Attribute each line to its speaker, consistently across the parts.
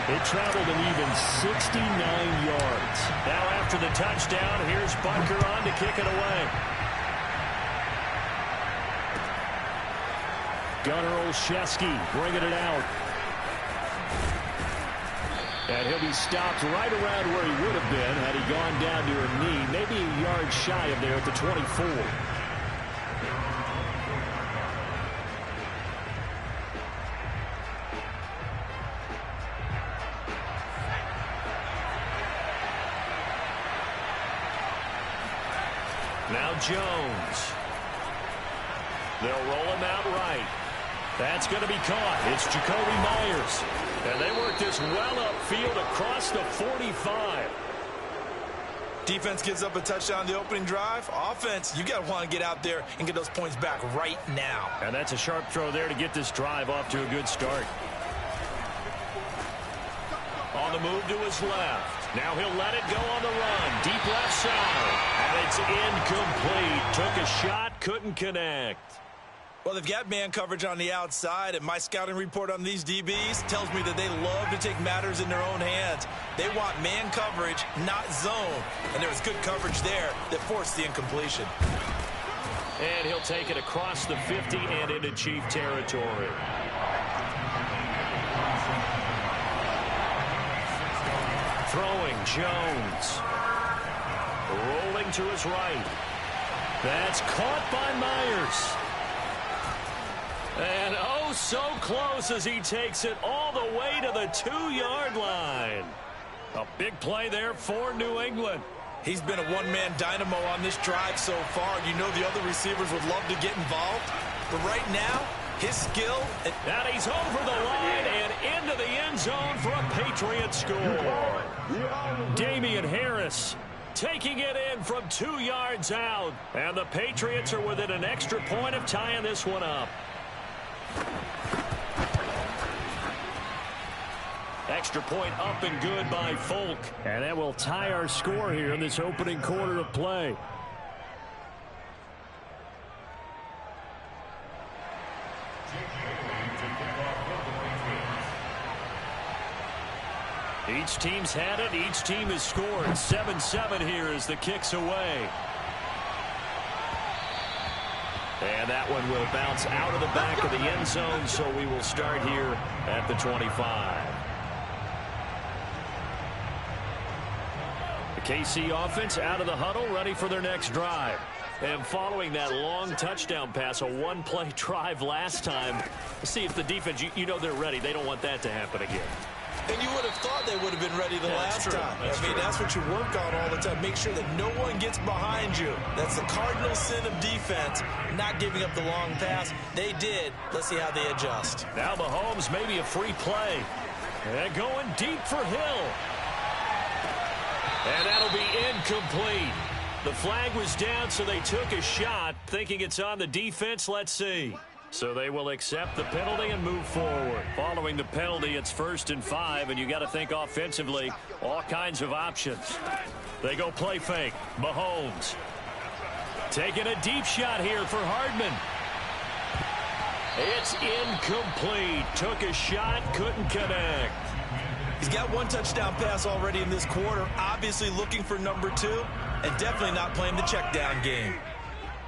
Speaker 1: It traveled an even 69 yards. Now after the touchdown, here's Butker on to kick it away. Gunnar Olszewski bringing it out. And he'll be stopped right around where he would have been had he gone down to a knee, maybe a yard shy of there at the 24. Now Jones. They'll roll him out right. That's going to be caught. It's Jakobi Meyers. And they work this well upfield across the 45.
Speaker 2: Defense gives up a touchdown the opening drive. Offense, you got to want to get out there and get those points back right now.
Speaker 1: And that's a sharp throw there to get this drive off to a good start. On the move to his left. Now he'll let it go on the run. Deep left side. And it's incomplete. Took a shot, couldn't connect.
Speaker 2: Well, they've got man coverage on the outside, and my scouting report on these DBs tells me that they love to take matters in their own hands. They want man coverage, not zone. And there was good coverage there that forced the incompletion.
Speaker 1: And he'll take it across the 50 and into Chief territory. Throwing Jones. Rolling to his right. That's caught by Meyers. And oh, so close as he takes it all the way to the 2-yard line. A big play there for New England.
Speaker 2: He's been a one-man dynamo on this drive so far. You know the other receivers would love to get involved. But right now, his skill.
Speaker 1: And he's over the line and into the end zone for a Patriot score. Damian Harris taking it in from 2 yards out. And the Patriots are within an extra point of tying this one up. Extra point up and good by Folk. And that will tie our score here in this opening quarter of play. Each team's had it. Each team has scored. 7-7 here as the kick's away. And that one will bounce out of the back of the end zone, so we will start here at the 25. The KC offense out of the huddle, ready for their next drive. And following that long touchdown pass, a one-play drive last time, see if the defense, you know they're ready. They don't want that to happen again.
Speaker 2: And you would have thought they would have been ready the last time. That's what you work on all the time. Make sure that no one gets behind you. That's the cardinal sin of defense, not giving up the long pass. They did. Let's see how they adjust.
Speaker 1: Now Mahomes, maybe a free play. And going deep for Hill. And that'll be incomplete. The flag was down, so they took a shot, thinking it's on the defense. Let's see. So they will accept the penalty and move forward. Following the penalty, it's 1st and 5, and you got to think offensively, all kinds of options. They go play fake. Mahomes taking a deep shot here for Hardman. It's incomplete. Took a shot, couldn't connect.
Speaker 2: He's got one touchdown pass already in this quarter, obviously looking for number 2, and definitely not playing the check down game.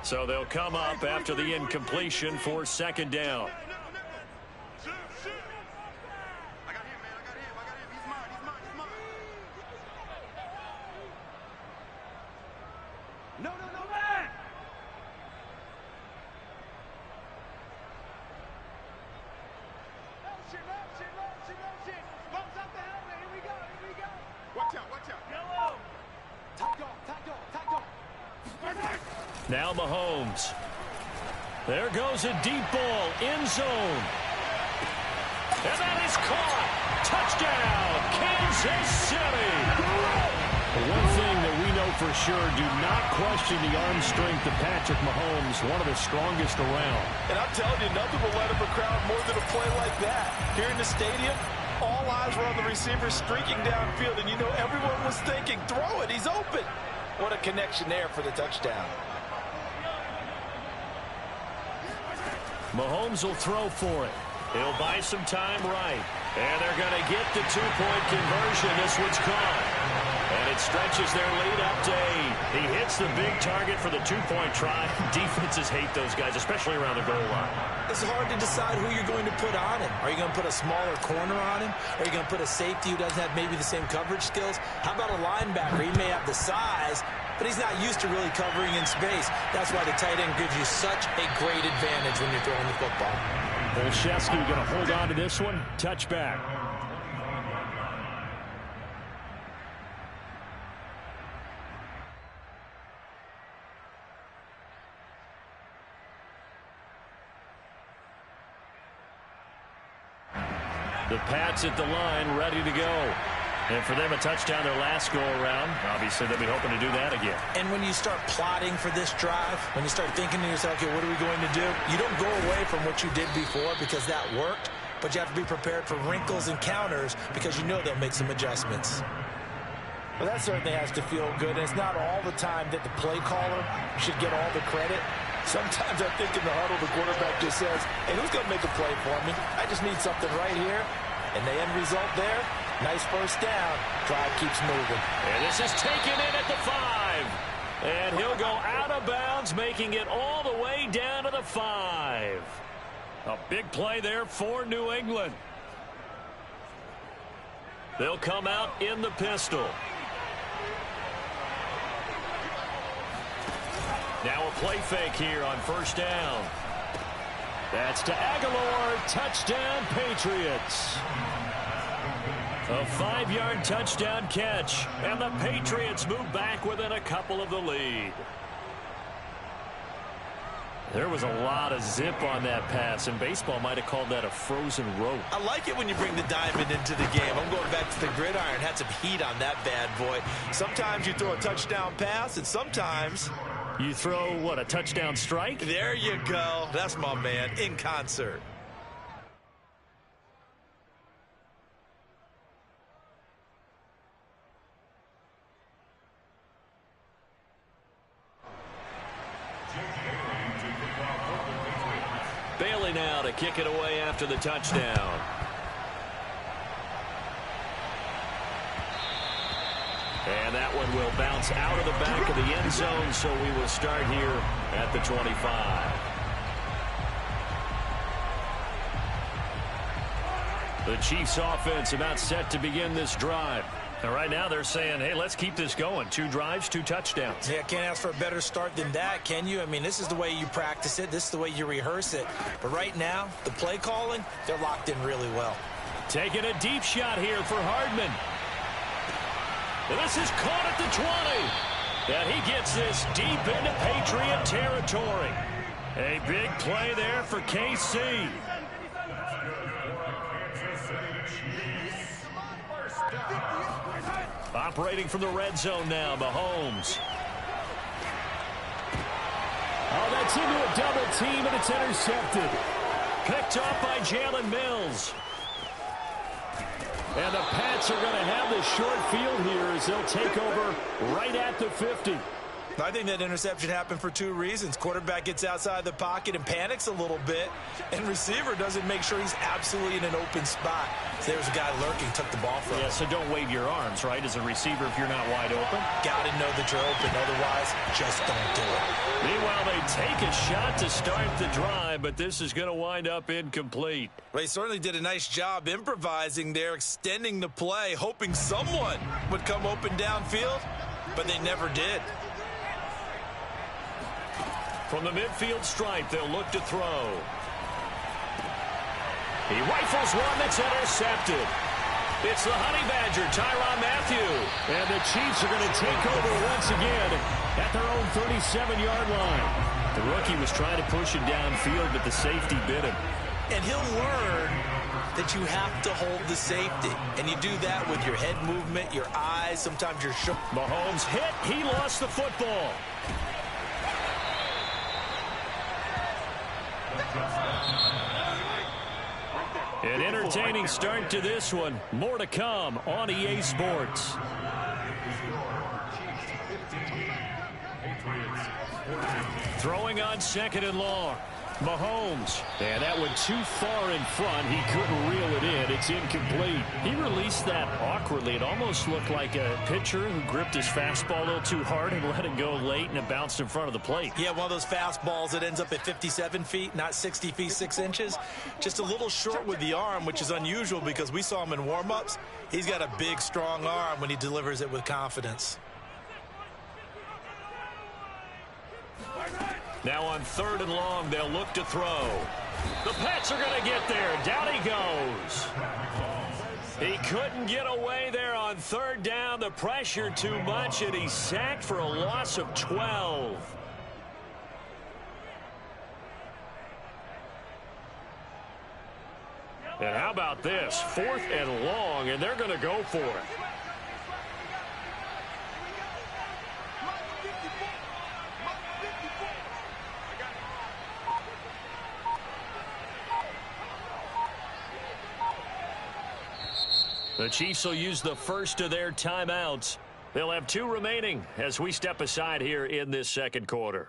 Speaker 1: So they'll come up after the incompletion for 2nd down. Now Mahomes. There goes a deep ball, end zone. And that is caught. Touchdown, Kansas City. One thing that we know for sure, do not question the arm strength of Patrick Mahomes, one of the strongest around.
Speaker 2: And I'm telling you, nothing will light up a crowd more than a play like that. Here in the stadium, all eyes were on the receiver streaking downfield, and you know everyone was thinking, throw it, he's open. What a connection there for the touchdown.
Speaker 1: Mahomes will throw for it. He'll buy some time right. And they're going to get the two-point conversion. This one's caught. And it stretches their lead up to 8. He hits the big target for the two-point try. Defenses hate those guys, especially around the goal line.
Speaker 2: It's hard to decide who you're going to put on him. Are you going to put a smaller corner on him? Are you going to put a safety who doesn't have maybe the same coverage skills? How about a linebacker? He may have the size, but he's not used to really covering in space. That's why the tight end gives you such a great advantage when you're throwing the football.
Speaker 1: Olszewski going to hold on to this one. Touchback. The Pats at the line, ready to go. And for them, a touchdown their last go-around. Obviously, they'll be hoping to do that again.
Speaker 2: And when you start plotting for this drive, when you start thinking to yourself, okay, what are we going to do? You don't go away from what you did before because that worked, but you have to be prepared for wrinkles and counters because you know they'll make some adjustments. Well, that certainly has to feel good. And it's not all the time that the play caller should get all the credit. Sometimes I think in the huddle, the quarterback just says, hey, who's going to make a play for me? I just need something right here. And the end result there, nice first down. Drive keeps moving.
Speaker 1: And this is taken in at the 5. And he'll go out of bounds, making it all the way down to the 5. A big play there for New England. They'll come out in the pistol. Now a play fake here on first down. That's to Aguilar. Touchdown, Patriots. A 5-yard touchdown catch. And the Patriots move back within a couple of the lead. There was a lot of zip on that pass, and baseball might have called that a frozen rope.
Speaker 2: I like it when you bring the diamond into the game. I'm going back to the gridiron. Had some heat on that bad boy. Sometimes you throw a touchdown pass, and sometimes
Speaker 1: you throw, what, a touchdown strike?
Speaker 2: There you go. That's my man, in concert.
Speaker 1: Bailey now to kick it away after the touchdown. And that one will bounce out of the back of the end zone, so we will start here at the 25. The Chiefs offense about set to begin this drive. And right now they're saying, hey, let's keep this going. 2 drives, 2 touchdowns.
Speaker 2: Yeah, can't ask for a better start than that, can you? I mean, this is the way you practice it. This is the way you rehearse it. But right now, the play calling, they're locked in really well.
Speaker 1: Taking a deep shot here for Hardman. And this is caught at the 20. And he gets this deep into Patriot territory. A big play there for KC. Operating from the red zone now, Mahomes. Oh, that's into a double team, and it's intercepted. Picked off by Jalen Mills. And the Pats are going to have this short field here as they'll take over right at the 50.
Speaker 2: I think that interception happened for 2 reasons. Quarterback gets outside the pocket and panics a little bit, and receiver doesn't make sure he's absolutely in an open spot. So there's a guy lurking, took the ball from him.
Speaker 1: Yeah, so don't wave your arms, right, as a receiver if you're not wide open.
Speaker 2: Got to know that you're open. Otherwise, just don't do it.
Speaker 1: Meanwhile, they take a shot to start the drive, but this is going to wind up incomplete.
Speaker 2: Well, he certainly did a nice job improvising there, extending the play, hoping someone would come open downfield, but they never did.
Speaker 1: From the midfield stripe, they'll look to throw. He rifles one that's intercepted. It's the Honey Badger, Tyrann Mathieu. And the Chiefs are going to take over once again at their own 37-yard line. The rookie was trying to push him downfield, but the safety bit him.
Speaker 2: And he'll learn that you have to hold the safety. And you do that with your head movement, your eyes, sometimes your shoulder.
Speaker 1: Mahomes hit. He lost the football. An entertaining start to this one. More to come on EA Sports. Throwing on 2nd and long. Mahomes. And that went too far in front. He couldn't reel it in. It's incomplete. He released that awkwardly. It almost looked like a pitcher who gripped his fastball a little too hard and let it go late, and it bounced in front of the plate.
Speaker 2: Yeah, one of those fastballs that ends up at 57 feet, not 60 feet, 6 inches. Just a little short with the arm, which is unusual because we saw him in warm-ups. He's got a big, strong arm when he delivers it with confidence.
Speaker 1: Now on 3rd and long, they'll look to throw. The Pats are going to get there. Down he goes. He couldn't get away there on 3rd down. The pressure too much, and he's sacked for a loss of 12. And how about this? 4th and long, and they're going to go for it. The Chiefs will use the first of their timeouts. They'll have 2 remaining as we step aside here in this 2nd quarter.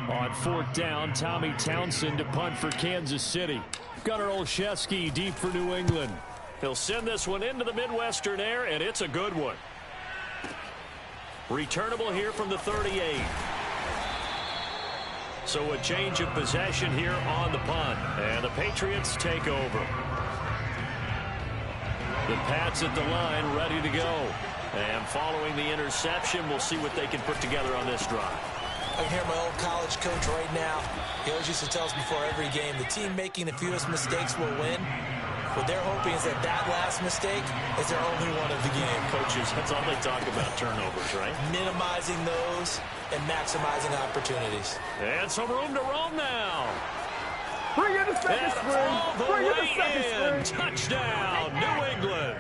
Speaker 1: On 4th down, Tommy Townsend to punt for Kansas City. Gunnar Olszewski deep for New England. He'll send this one into the Midwestern air, and it's a good one. Returnable here from the 38. So a change of possession here on the punt, and the Patriots take over. The Pats at the line, ready to go. And following the interception, we'll see what they can put together on this drive.
Speaker 2: I can hear my old college coach right now. He always used to tell us before every game, the team making the fewest mistakes will win. What they're hoping is that that last mistake is their only one of the game.
Speaker 1: Coaches, that's all they talk about, turnovers, right?
Speaker 2: Minimizing those and maximizing opportunities.
Speaker 1: And some room to roam now.
Speaker 3: Bring in the second string. Bring in the second string.
Speaker 1: Touchdown, New England.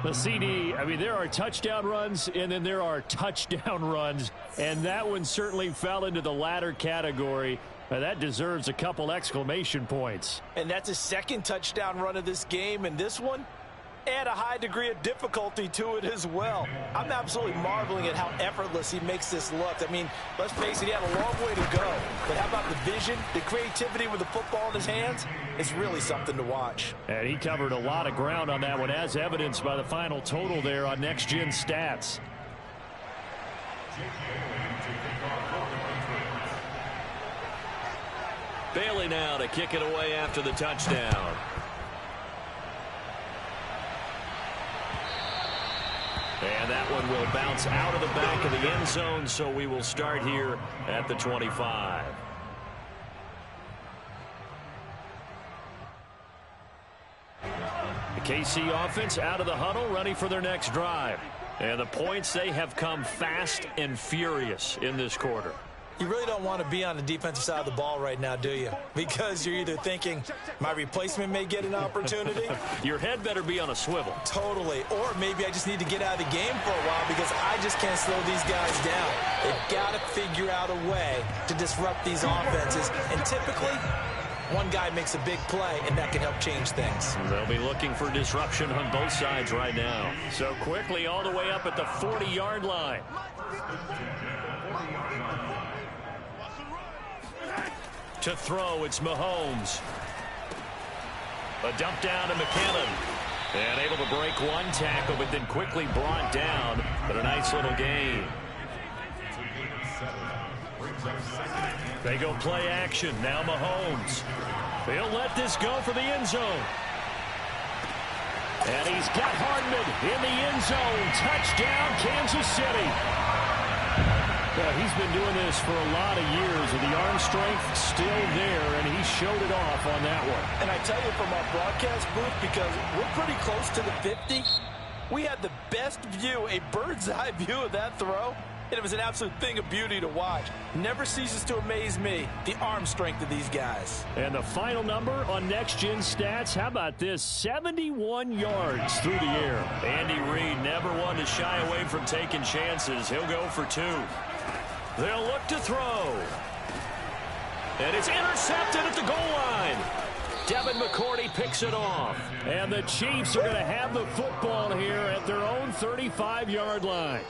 Speaker 1: The CD, I mean, there are touchdown runs, and then there are touchdown runs, and that one certainly fell into the latter category. That deserves a couple exclamation points.
Speaker 2: And that's his 2nd touchdown run of this game, and this one, add a high degree of difficulty to it as well. I'm absolutely marveling at how effortless he makes this look. I mean, let's face it, he had a long way to go. But how about the vision, the creativity with the football in his hands? It's really something to watch.
Speaker 1: And he covered a lot of ground on that one, as evidenced by the final total there on Next Gen Stats. Bailey now to kick it away after the touchdown. And that one will bounce out of the back of the end zone, so we will start here at the 25. The KC offense out of the huddle, ready for their next drive. And the points, they have come fast and furious in this quarter.
Speaker 2: You really don't want to be on the defensive side of the ball right now, do you? Because you're either thinking, my replacement may get an opportunity.
Speaker 1: Your head better be on a swivel.
Speaker 2: Totally. Or maybe I just need to get out of the game for a while because I just can't slow these guys down. They've got to figure out a way to disrupt these offenses. And typically, one guy makes a big play, and that can help change things.
Speaker 1: They'll be looking for disruption on both sides right now. So quickly all the way up at the 40-yard line. To throw, it's Mahomes. A dump down to McKinnon. And able to break one tackle, but then quickly brought down. But a nice little gain. They go play action. Now Mahomes. He'll let this go for the end zone. And he's got Hardman in the end zone. Touchdown, Kansas City. Well, he's been doing this for a lot of years, and the arm strength still there, and he showed it off on that one.
Speaker 2: And I tell you, from our broadcast booth, because we're pretty close to the 50, we had the best view, a bird's-eye view of that throw, and it was an absolute thing of beauty to watch. Never ceases to amaze me, the arm strength of these guys.
Speaker 1: And the final number on Next Gen Stats, how about this? 71 yards through the air. Andy Reid never one to shy away from taking chances. He'll go for 2. They'll look to throw. And it's intercepted at the goal line. Devin McCourty picks it off. And the Chiefs are going to have the football here at their own 35-yard line.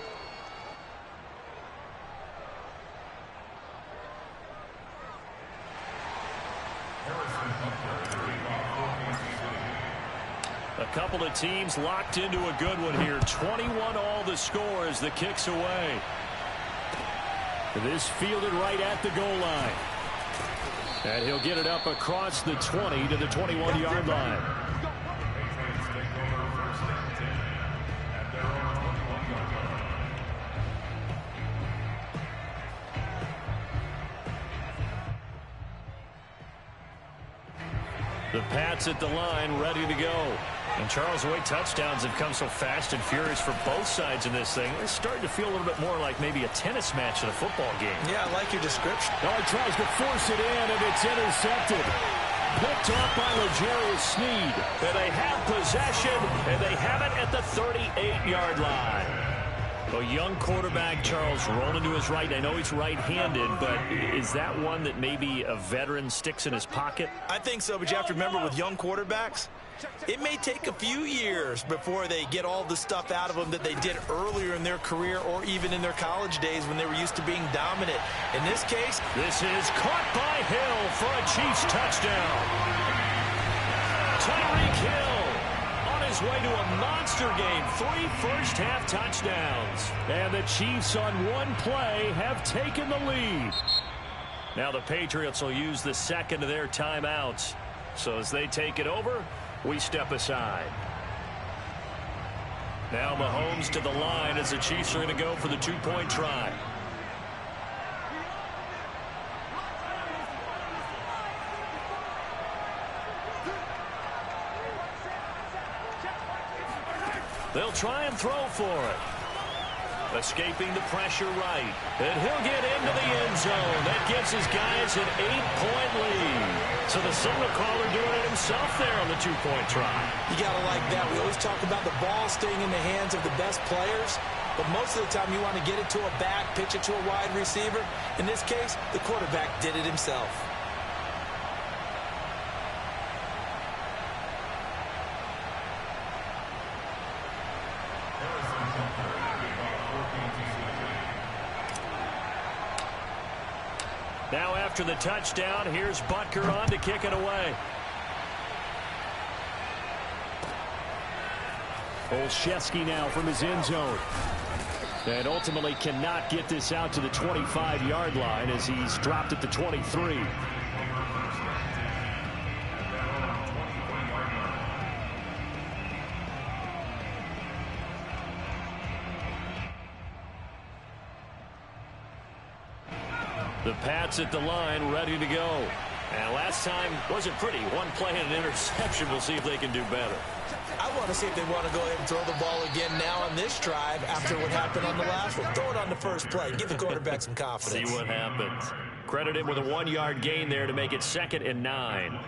Speaker 1: A couple of teams locked into a good one here. 21 all the score as the kick's away. This fielded right at the goal line. And he'll get it up across the 20 to the 21-yard line. The Pats at the line, ready to go. And Charles, the way touchdowns have come so fast and furious for both sides in this thing, it's starting to feel a little bit more like maybe a tennis match in a football game.
Speaker 2: Yeah, I like your description.
Speaker 3: Oh, he tries to force it in, and it's intercepted. Picked off by L'Jarius Sneed.
Speaker 1: And they have possession, and they have it at the 38-yard line. A young quarterback, Charles, rolling to his right. I know he's right-handed, but is that one that maybe a veteran sticks in his pocket?
Speaker 2: I think so, but you have to remember with young quarterbacks, it may take a few years before they get all the stuff out of them that they did earlier in their career or even in their college days when they were used to being dominant. In this case,
Speaker 1: this is caught by Hill for a Chiefs touchdown. Tyreek Hill on his way to a monster game. 3 first-half touchdowns. And the Chiefs on one play have taken the lead. Now the Patriots will use the second of their timeouts. So as they take it over, we step aside. Now Mahomes to the line as the Chiefs are going to go for the 2-point try. They'll try and throw for it. Escaping the pressure right. And he'll get into the end zone. That gives his guys an 8-point lead. So the signal caller doing it himself there on the 2-point try.
Speaker 2: You got to like that. We always talk about the ball staying in the hands of the best players. But most of the time you want to get it to a back, pitch it to a wide receiver. In this case, the quarterback did it himself.
Speaker 1: Now after the touchdown, here's Butker on to kick it away.
Speaker 3: Olszewski now from his end zone. And ultimately cannot get this out to the 25-yard line as he's dropped at the 23.
Speaker 1: The Pats at the line, ready to go. And last time wasn't pretty. One play and an interception. We'll see if they can do better.
Speaker 2: I want to see if they want to go ahead and throw the ball again now on this drive after what happened on the last one. Throw it on the first play. Give the quarterback some confidence.
Speaker 1: See what happens. Credit him with a 1-yard gain there to make it 2nd and 9.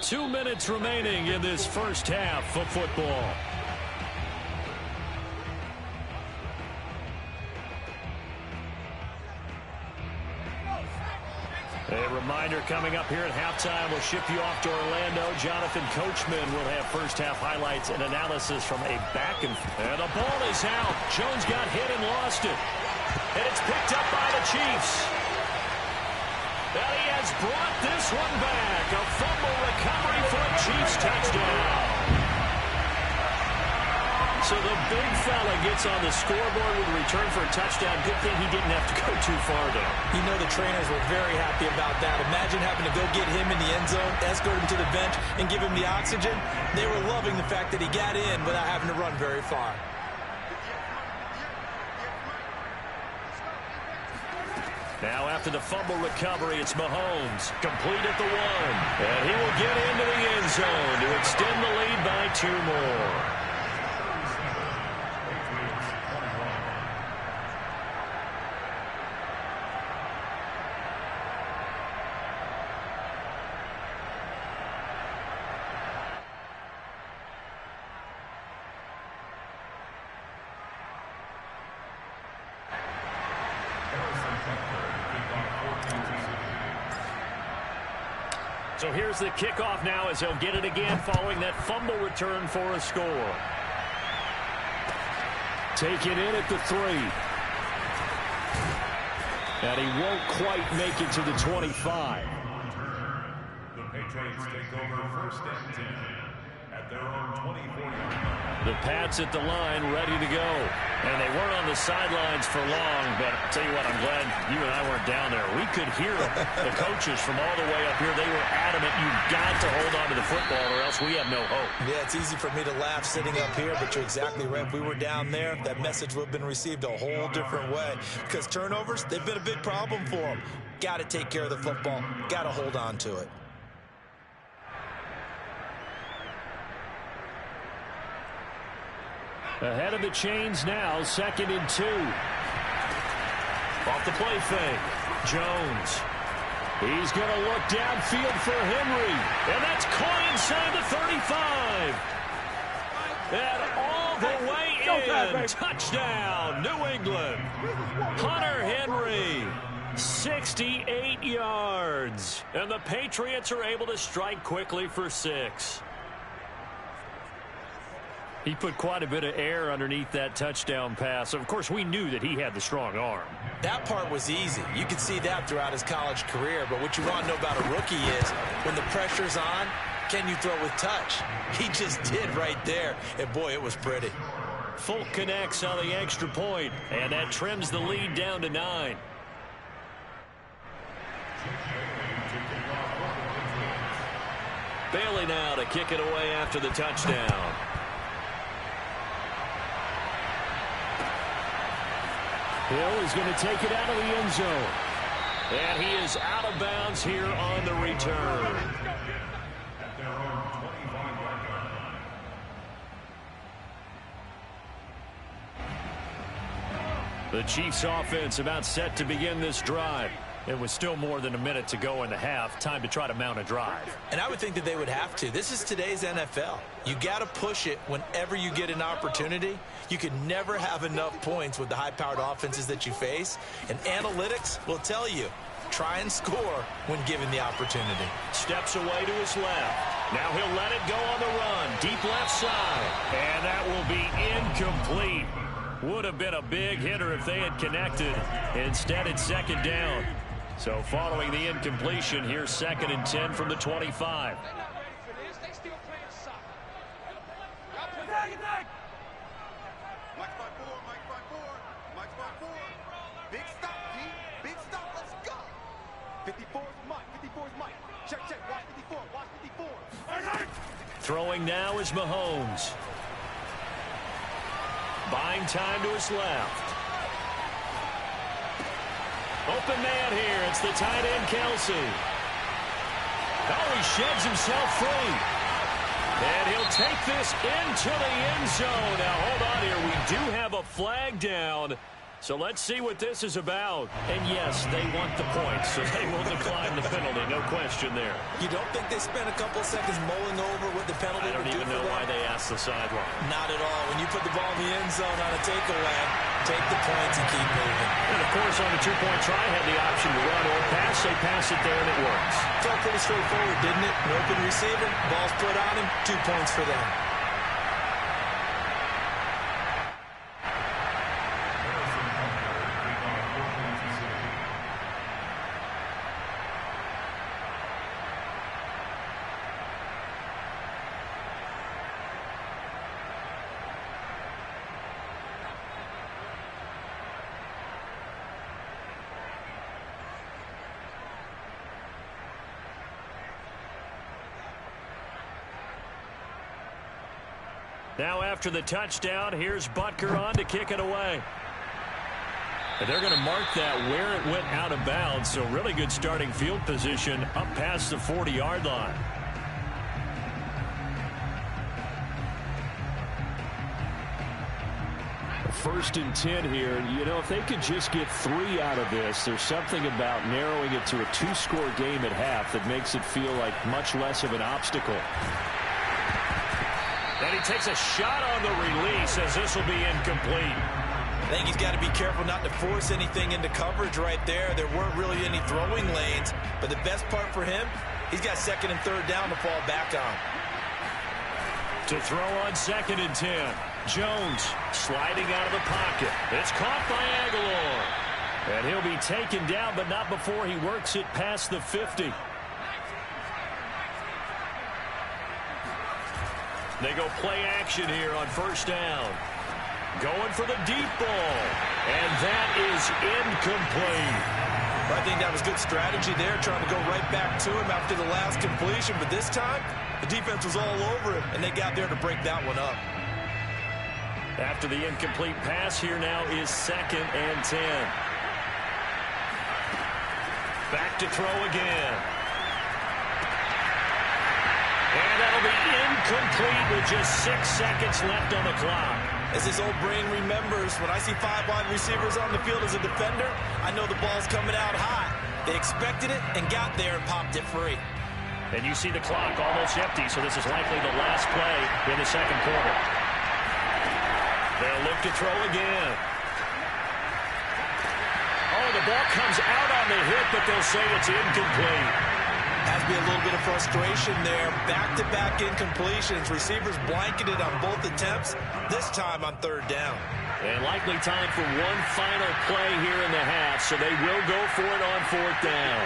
Speaker 1: Two minutes remaining in this first half of football. A reminder coming up here at halftime. We'll ship you off to Orlando. Jonathan Coachman will have first-half highlights and analysis from a back and the ball is out. Jones got hit and lost it. And it's picked up by the Chiefs. And he has brought this one back. A fumble recovery for a Chiefs touchdown. So the big fella gets on the scoreboard with a return for a touchdown. Good thing he didn't have to go too far, though.
Speaker 2: You know the trainers were very happy about that. Imagine having to go get him in the end zone, escort him to the bench, and give him the oxygen. They were loving the fact that he got in without having to run very far.
Speaker 1: Now after the fumble recovery, it's Mahomes. Complete at the 1. And he will get into the end zone to extend the lead by 2 more. So here's the kickoff now as he'll get it again following that fumble return for a score.
Speaker 3: Take it in at the 3. And he won't quite make it to the 25.
Speaker 4: Patriots take over 1st and 10 at their own 24-yard line.
Speaker 1: The Pats at the line, ready to go. And they weren't on the sidelines for long, but I'll tell you what, I'm glad you and I weren't down there. We could hear the coaches from all the way up here. They were adamant, you've got to hold on to the football or else we have no hope.
Speaker 2: Yeah, it's easy for me to laugh sitting up here, but you're exactly right. If we were down there, that message would have been received a whole different way. Because turnovers, they've been a big problem for them. Got to take care of the football. Got to hold on to it.
Speaker 3: Ahead of the chains now, 2nd and 2.
Speaker 1: Off the play fake. Jones.
Speaker 3: He's going to look downfield for Henry.
Speaker 1: And that's caught inside the 35. And all the way in. Touchdown, New England. Hunter Henry. 68 yards. And the Patriots are able to strike quickly for 6. He put quite a bit of air underneath that touchdown pass. Of course, we knew that he had the strong arm.
Speaker 2: That part was easy. You could see that throughout his college career. But what you want to know about a rookie is when the pressure's on, can you throw with touch? He just did right there. And, boy, it was pretty.
Speaker 1: Folk connects on the extra point, and that trims the lead down to 9. Bailey now to kick it away after the touchdown.
Speaker 3: Hill is going to take it out of the end zone.
Speaker 1: And he is out of bounds here on the return. The Chiefs offense about set to begin this drive. It was still more than a minute to go in the half. Time to try to mount a drive.
Speaker 2: And I would think that they would have to. This is today's NFL. You got to push it whenever you get an opportunity. You can never have enough points with the high-powered offenses that you face. And analytics will tell you, try and score when given the opportunity.
Speaker 1: Steps away to his left. Now he'll let it go on the run. Deep left side. And that will be incomplete. Would have been a big hitter if they had connected. Instead, it's 2nd down. So following the incompletion, here's 2nd and 10 from the 25.
Speaker 5: Big stop, D. Big stop, let's go. 54's Mike. 54's Mike. Check, watch 54, watch 54.
Speaker 1: Throwing now is Mahomes. Buying time to his left. Open man here. It's the tight end, Kelsey. Oh, he sheds himself free. And he'll take this into the end zone. Now, hold on here. We do have a flag down. So let's see what this is about. And yes, they want the points, so they will decline the penalty. No question there.
Speaker 2: You don't think they spent a couple seconds mulling over what the penalty would do?
Speaker 1: I don't even know why they asked the sideline.
Speaker 2: Not at all. When you put the ball in the end zone on a takeaway, take the points and keep moving.
Speaker 1: And, of course, on the two-point try, had the option to run or pass. They pass it there, and it works.
Speaker 2: Felt pretty straightforward, didn't it? An open receiver, ball's put on him, 2 points for them.
Speaker 1: Now after the touchdown, here's Butker on to kick it away. And they're going to mark that where it went out of bounds, so really good starting field position up past the 40-yard line.
Speaker 3: First and 10 here. You know, if they could just get 3 out of this, there's something about narrowing it to a 2-score game at half that makes it feel like much less of an obstacle.
Speaker 1: And he takes a shot on the release as this will be incomplete.
Speaker 2: I think he's got to be careful not to force anything into coverage right there. There weren't really any throwing lanes, but the best part for him, he's got 2nd and 3rd down to fall back on.
Speaker 1: To throw on 2nd and 10. Jones sliding out of the pocket. It's caught by Aguilar. And he'll be taken down, but not before he works it past the 50. They go play action here on first down. Going for the deep ball. And that is incomplete.
Speaker 2: I think that was good strategy there, trying to go right back to him after the last completion. But this time, the defense was all over him, and they got there to break that one up.
Speaker 1: After the incomplete pass, here now is 2nd and 10. Back to throw again. And that'll be incomplete with just 6 seconds left on the clock.
Speaker 2: As his old brain remembers, when I see 5 wide receivers on the field as a defender, I know the ball's coming out high. They expected it and got there and popped it free.
Speaker 1: And you see the clock almost empty, so this is likely the last play in the second quarter. They'll look to throw again. Oh, the ball comes out on the hit, but they'll say it's incomplete.
Speaker 2: Has to be a little bit of frustration there. Back-to-back incompletions. Receivers blanketed on both attempts, this time on 3rd down.
Speaker 1: And likely time for one final play here in the half, so they will go for it on 4th down.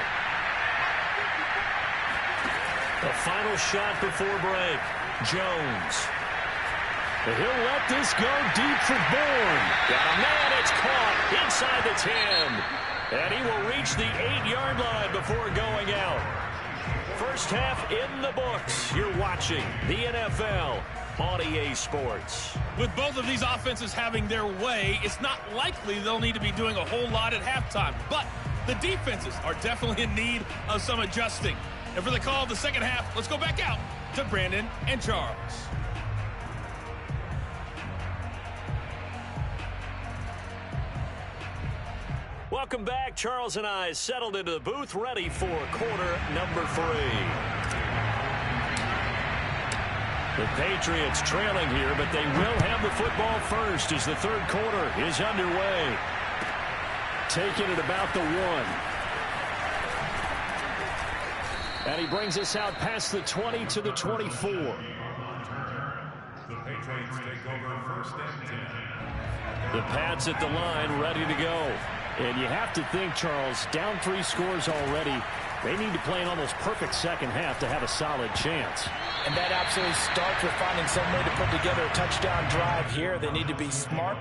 Speaker 1: The final shot before break. Jones.
Speaker 3: But he'll let this go deep for Bourne.
Speaker 1: Got a man, it's caught inside the 10. And he will reach the 8-yard line before going out. First half in the books. You're watching the NFL on EA Sports.
Speaker 6: With both of these offenses having their way, it's not likely they'll need to be doing a whole lot at halftime. But the defenses are definitely in need of some adjusting. And for the call of the second half, let's go back out to Brandon and Charles.
Speaker 1: Welcome back. Charles and I settled into the booth, ready for quarter number 3. The Patriots trailing here, but they will have the football first as the third quarter is underway.
Speaker 3: Taking it about the 1. And he brings us out past the 20 to the 24.
Speaker 4: The Patriots take over 1st and 10.
Speaker 3: The Pats at the line, ready to go. And you have to think, Charles, down 3 scores already. They need to play an almost perfect second half to have a solid chance.
Speaker 2: And that absolutely starts with finding some way to put together a touchdown drive here. They need to be smart.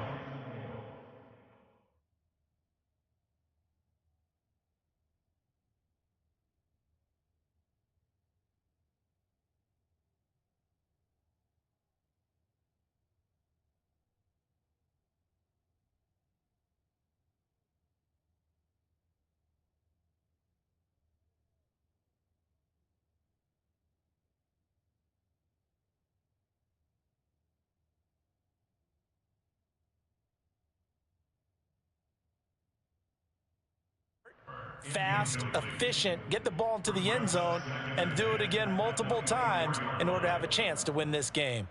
Speaker 2: Fast, efficient, get the ball into the end zone, and do it again multiple times in order to have a chance to win this game.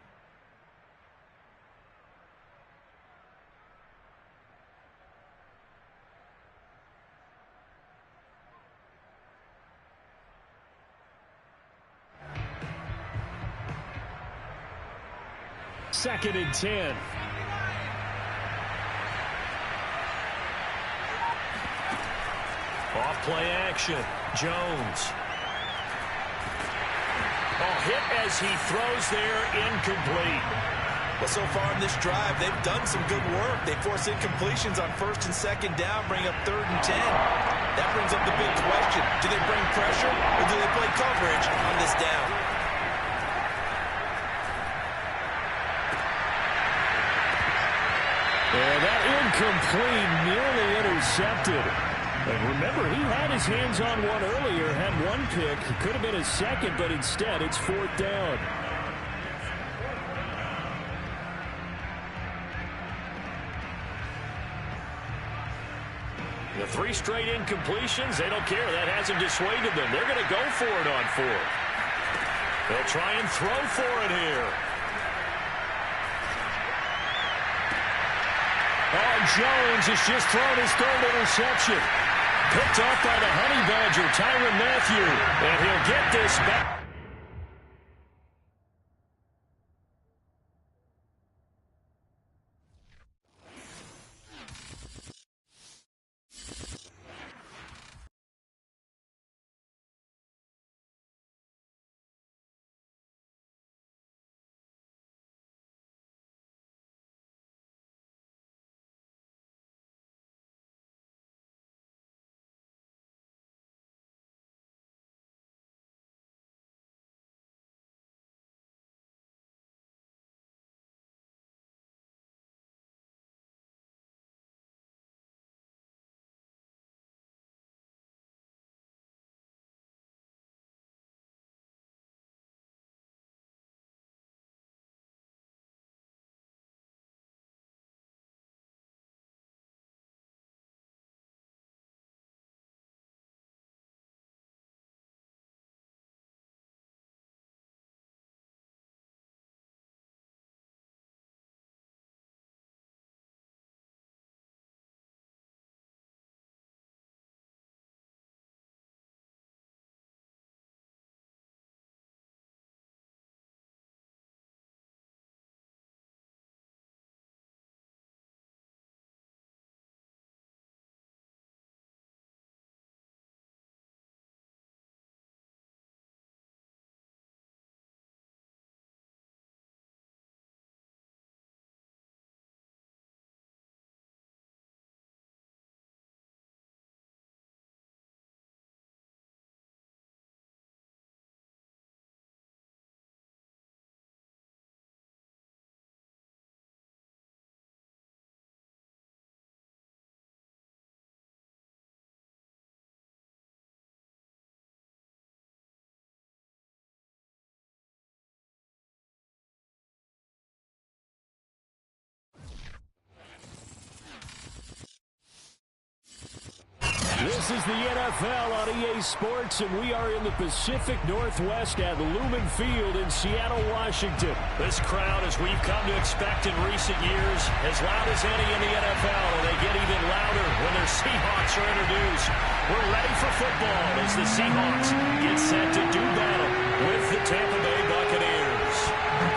Speaker 3: Second and 10.
Speaker 1: Off play action. Jones. Oh, hit as he throws there, incomplete.
Speaker 2: Well, so far in this drive, they've done some good work. They force incompletions on 1st and 2nd down, bring up 3rd and 10. That brings up the big question. Do they bring pressure or do they play coverage on this down?
Speaker 3: And that incomplete, nearly intercepted. And remember, he had his hands on one earlier, had one pick. It could have been his second, but instead it's 4th down.
Speaker 1: The 3 straight incompletions, they don't care. That hasn't dissuaded them. They're going to go for it on 4th. They'll try and throw for it here.
Speaker 3: Oh, Jones has just thrown his 3rd interception. Picked off by the Honey Badger, Tyrann Mathieu.
Speaker 1: And he'll get this back.
Speaker 3: This is the NFL on EA Sports, and we are in the Pacific Northwest at Lumen Field in Seattle, Washington.
Speaker 1: This crowd, as we've come to expect in recent years, as loud as any in the NFL, and they get even louder when their Seahawks are introduced. We're ready for football as the Seahawks get set to do battle with the Tampa Bay Buccaneers.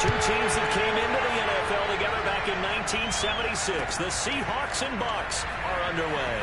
Speaker 1: Two teams that came into the NFL together back in 1976. The Seahawks and Bucs are underway.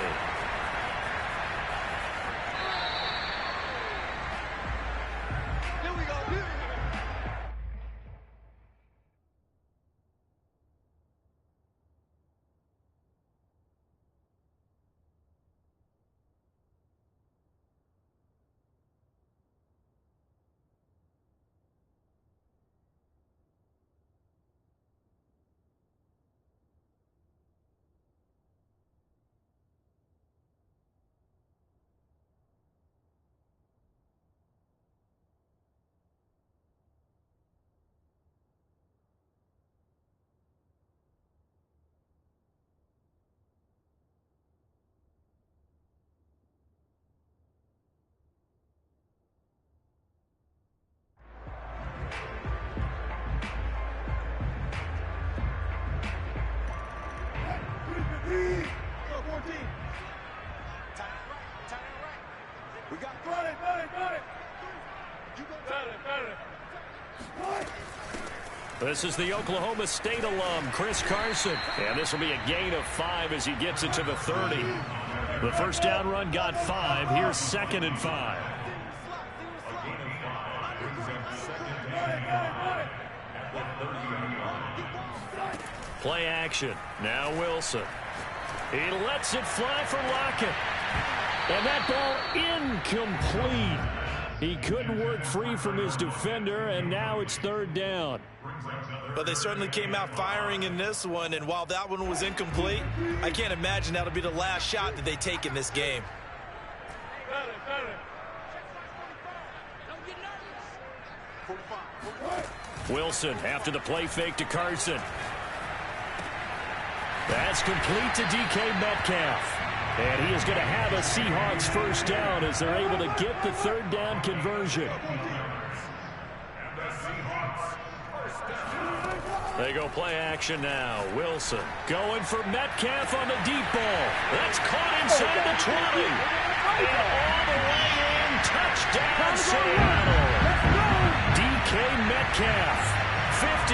Speaker 1: This is the Oklahoma State alum, Chris Carson. And this will be a gain of 5 as he gets it to the 30. The first down run got 5. Here's 2nd and 5. Play action. Now Wilson. He lets it fly for Lockett. And that ball incomplete. He couldn't work free from his defender, and now it's 3rd down.
Speaker 2: But they certainly came out firing in this one, and while that one was incomplete, I can't imagine that'll be the last shot that they take in this game.
Speaker 1: Wilson after the play fake to Carson. That's complete to DK Metcalf. And he is going to have a Seahawks first down as they're able to get the 3rd down conversion. They go play action now. Wilson going for Metcalf on the deep ball. That's caught inside the 20. And all the way in. Touchdown, Seattle. DK Metcalf, 55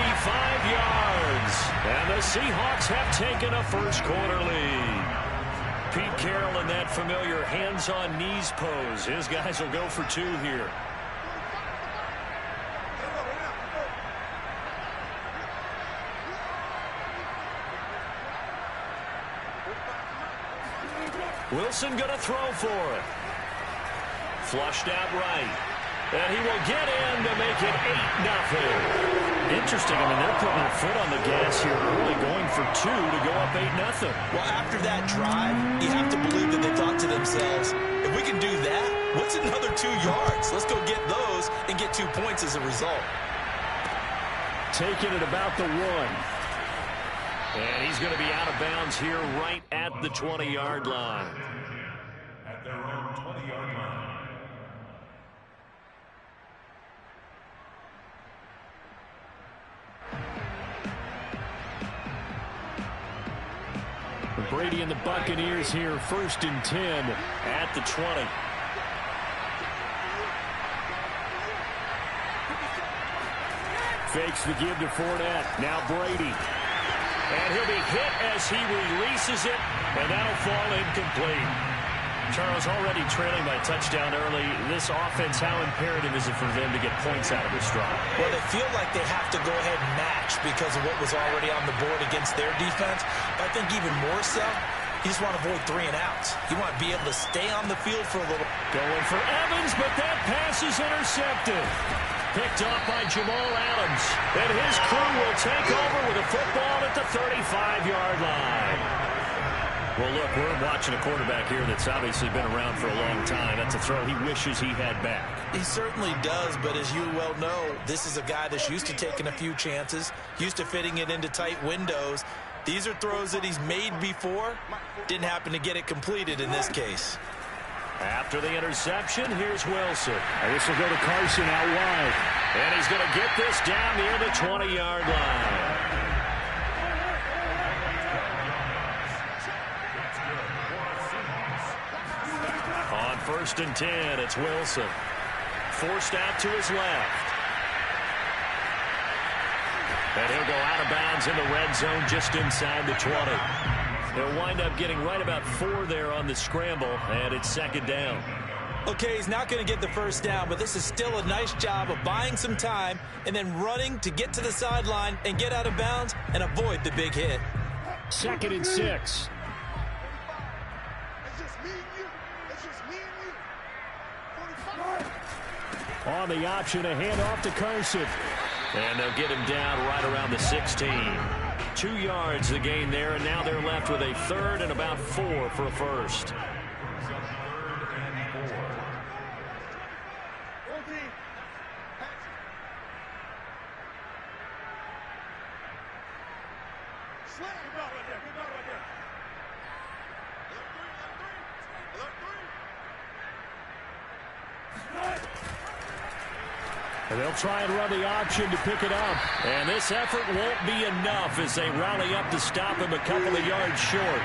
Speaker 1: yards. And the Seahawks have taken a first quarter lead. Pete Carroll in that familiar hands-on-knees pose. His guys will go for 2 here. Wilson going to throw for it. Flushed out right. And he will get in to make it 8-0. Interesting. I mean, they're putting their foot on the gas here early, going for 2 to go up 8-0.
Speaker 2: Well, after that drive, you have to believe that they thought to themselves, if we can do that, what's another 2 yards? Let's go get those and get 2 points as a result.
Speaker 3: Taking it about the 1.
Speaker 1: And he's going to be out of bounds here right at the 20-yard line.
Speaker 4: At their own 20-yard line.
Speaker 3: Brady and the Buccaneers here, 1st and 10
Speaker 1: at the 20.
Speaker 3: Fakes the give to Fournette. Now Brady.
Speaker 1: And he'll be hit as he releases it, and that'll fall incomplete. Charles, already trailing by touchdown early. This offense, how imperative is it for them to get points out of this drive?
Speaker 2: Well, they feel like they have to go ahead and match because of what was already on the board against their defense. But I think even more so, you just want to avoid 3 and outs. You want to be able to stay on the field for a little.
Speaker 1: Going for Evans, but that pass is intercepted. Picked off by Jamal Adams. And his crew will take over with a football at the 35-yard line. Well, look, we're watching a quarterback here that's obviously been around for a long time. That's a throw he wishes he had back.
Speaker 2: He certainly does, but as you well know, this is a guy that's used to taking a few chances, used to fitting it into tight windows. These are throws that he's made before. Didn't happen to get it completed in this case.
Speaker 1: After the interception, here's Wilson.
Speaker 3: And this will go to Carson out wide.
Speaker 1: And he's going to get this down near the 20-yard line. On 1st and 10, it's Wilson. Forced out to his left. And he'll go out of bounds in the red zone just inside the 20. They'll wind up getting right about 4 there on the scramble, and it's 2nd down.
Speaker 2: Okay, he's not going to get the first down, but this is still a nice job of buying some time and then running to get to the sideline and get out of bounds and avoid the big hit.
Speaker 3: 2nd and 6.
Speaker 5: It's just me and you. It's just me and you. 45.
Speaker 3: On the option, a handoff to Carson.
Speaker 1: And they'll get him down right around the 16. 2 yards the gain there, and now they're left with a 3rd and about 4 for a first.
Speaker 3: And they'll try and run the option to pick it up.
Speaker 1: And this effort won't be enough as they rally up to stop him a couple of yards short.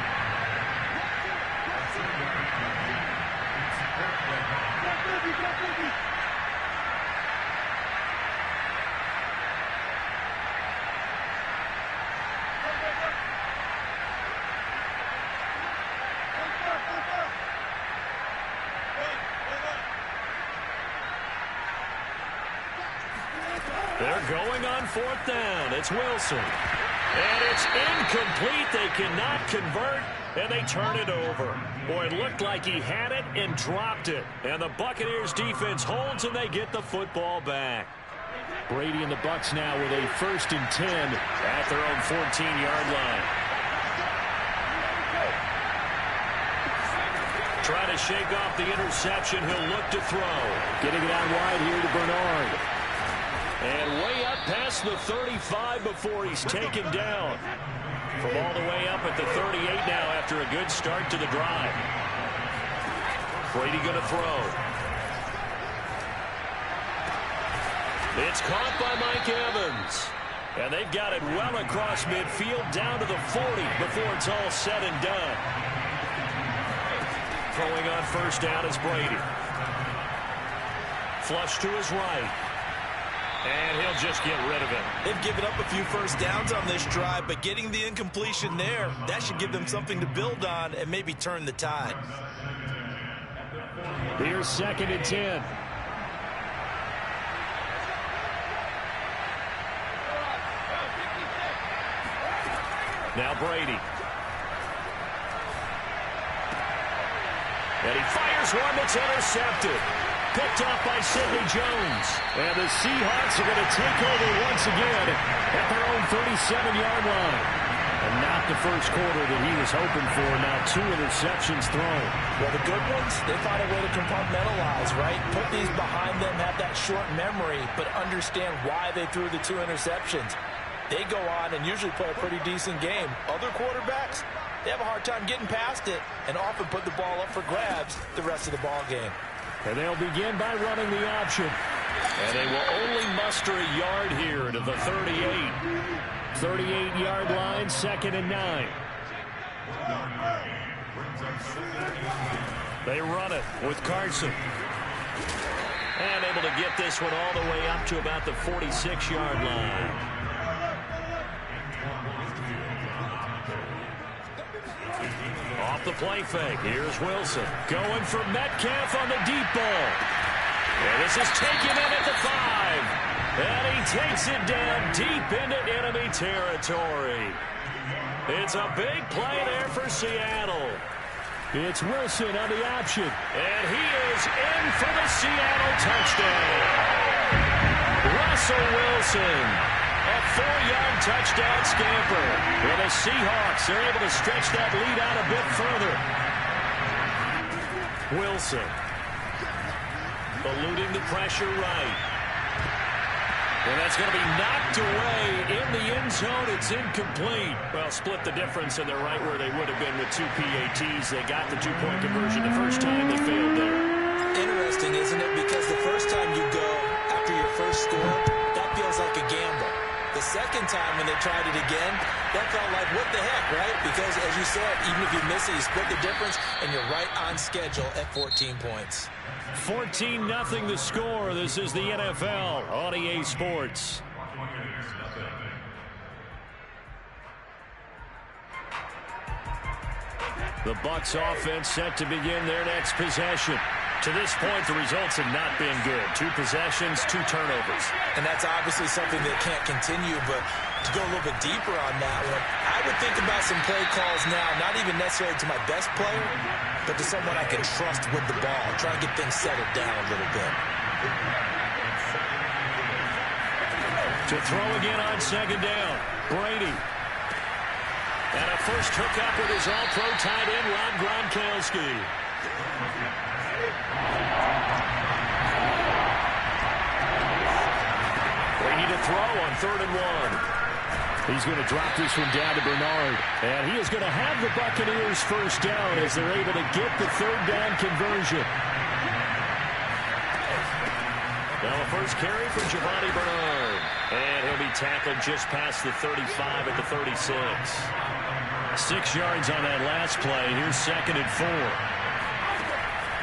Speaker 1: They're going on 4th down. It's Wilson. And it's incomplete. They cannot convert, and they turn it over. Boy, it looked like he had it and dropped it. And the Buccaneers defense holds, and they get the football back.
Speaker 3: Brady and the Bucs now with a 1st and 10
Speaker 1: at their own 14-yard line. Trying to shake off the interception. He'll look to throw.
Speaker 3: Getting it out wide here to Bernard.
Speaker 1: And way up past the 35 before he's taken down. From all the way up at the 38 now after a good start to the drive. Brady going to throw. It's caught by Mike Evans. And they've got it well across midfield down to the 40 before it's all said and done. Throwing on 1st down is Brady. Flush to his right. And he'll just get rid of it.
Speaker 2: They've given up a few first downs on this drive, but getting the incompletion there, that should give them something to build on and maybe turn the tide.
Speaker 3: Here's 2nd and 10.
Speaker 1: Now Brady. And he fires one that's intercepted. Picked off by Sidney Jones.
Speaker 3: And the Seahawks are going to take over once again at their own 37-yard line. And not the first quarter that he was hoping for. Now 2 interceptions thrown.
Speaker 2: Well, the good ones, they find a way to compartmentalize, right? Put these behind them, have that short memory, but understand why they threw the 2 interceptions. They go on and usually play a pretty decent game. Other quarterbacks, they have a hard time getting past it and often put the ball up for grabs the rest of the ball game.
Speaker 3: And they'll begin by running the option.
Speaker 1: And they will only muster a yard here to the 38.
Speaker 3: 38-yard line, 2nd and 9.
Speaker 1: They run it with Carson. And able to get this one all the way up to about the 46-yard line. Off the play fake. Here's Wilson. Going for Metcalf on the deep ball. And this is taken in at the 5. And he takes it down deep into enemy territory. It's a big play there for Seattle.
Speaker 3: It's Wilson on the option.
Speaker 1: And he is in for the Seattle touchdown. Russell Wilson. A 4-yard touchdown scamper. Well, the Seahawks are able to stretch that lead out a bit further. Wilson eluding the pressure right. And that's going to be knocked away in the end zone. It's incomplete. Well, split the difference, and they're right where they would have been with 2 PATs. They got the 2-point conversion the first time. They failed there.
Speaker 2: Interesting, isn't it? Because the first time you go after your first score, that feels like a gamble. The second time when they tried it again, that felt like, what the heck, right? Because, as you said, even if you miss it, you split the difference, and you're right on schedule at 14 points.
Speaker 1: 14-0 the score. This is the NFL on EA Sports. The Bucs offense set to begin their next possession. To this point, the results have not been good. 2 possessions, 2 turnovers.
Speaker 2: And that's obviously something that can't continue, but to go a little bit deeper on that one, I would think about some play calls now, not even necessarily to my best player, but to someone I can trust with the ball. Try and get things settled down a little bit.
Speaker 1: To throw again on second down, Brady. And a first hookup with his all-pro tight end, Rob Gronkowski. Brady to throw on 3rd and 1. He's going to drop this one down to Bernard. And he is going to have the Buccaneers first down as they're able to get the 3rd down conversion. Now a first carry for Giovanni Bernard. And he'll be tackled just past the 35 at the 36. 6 yards on that last play. Here's 2nd and 4.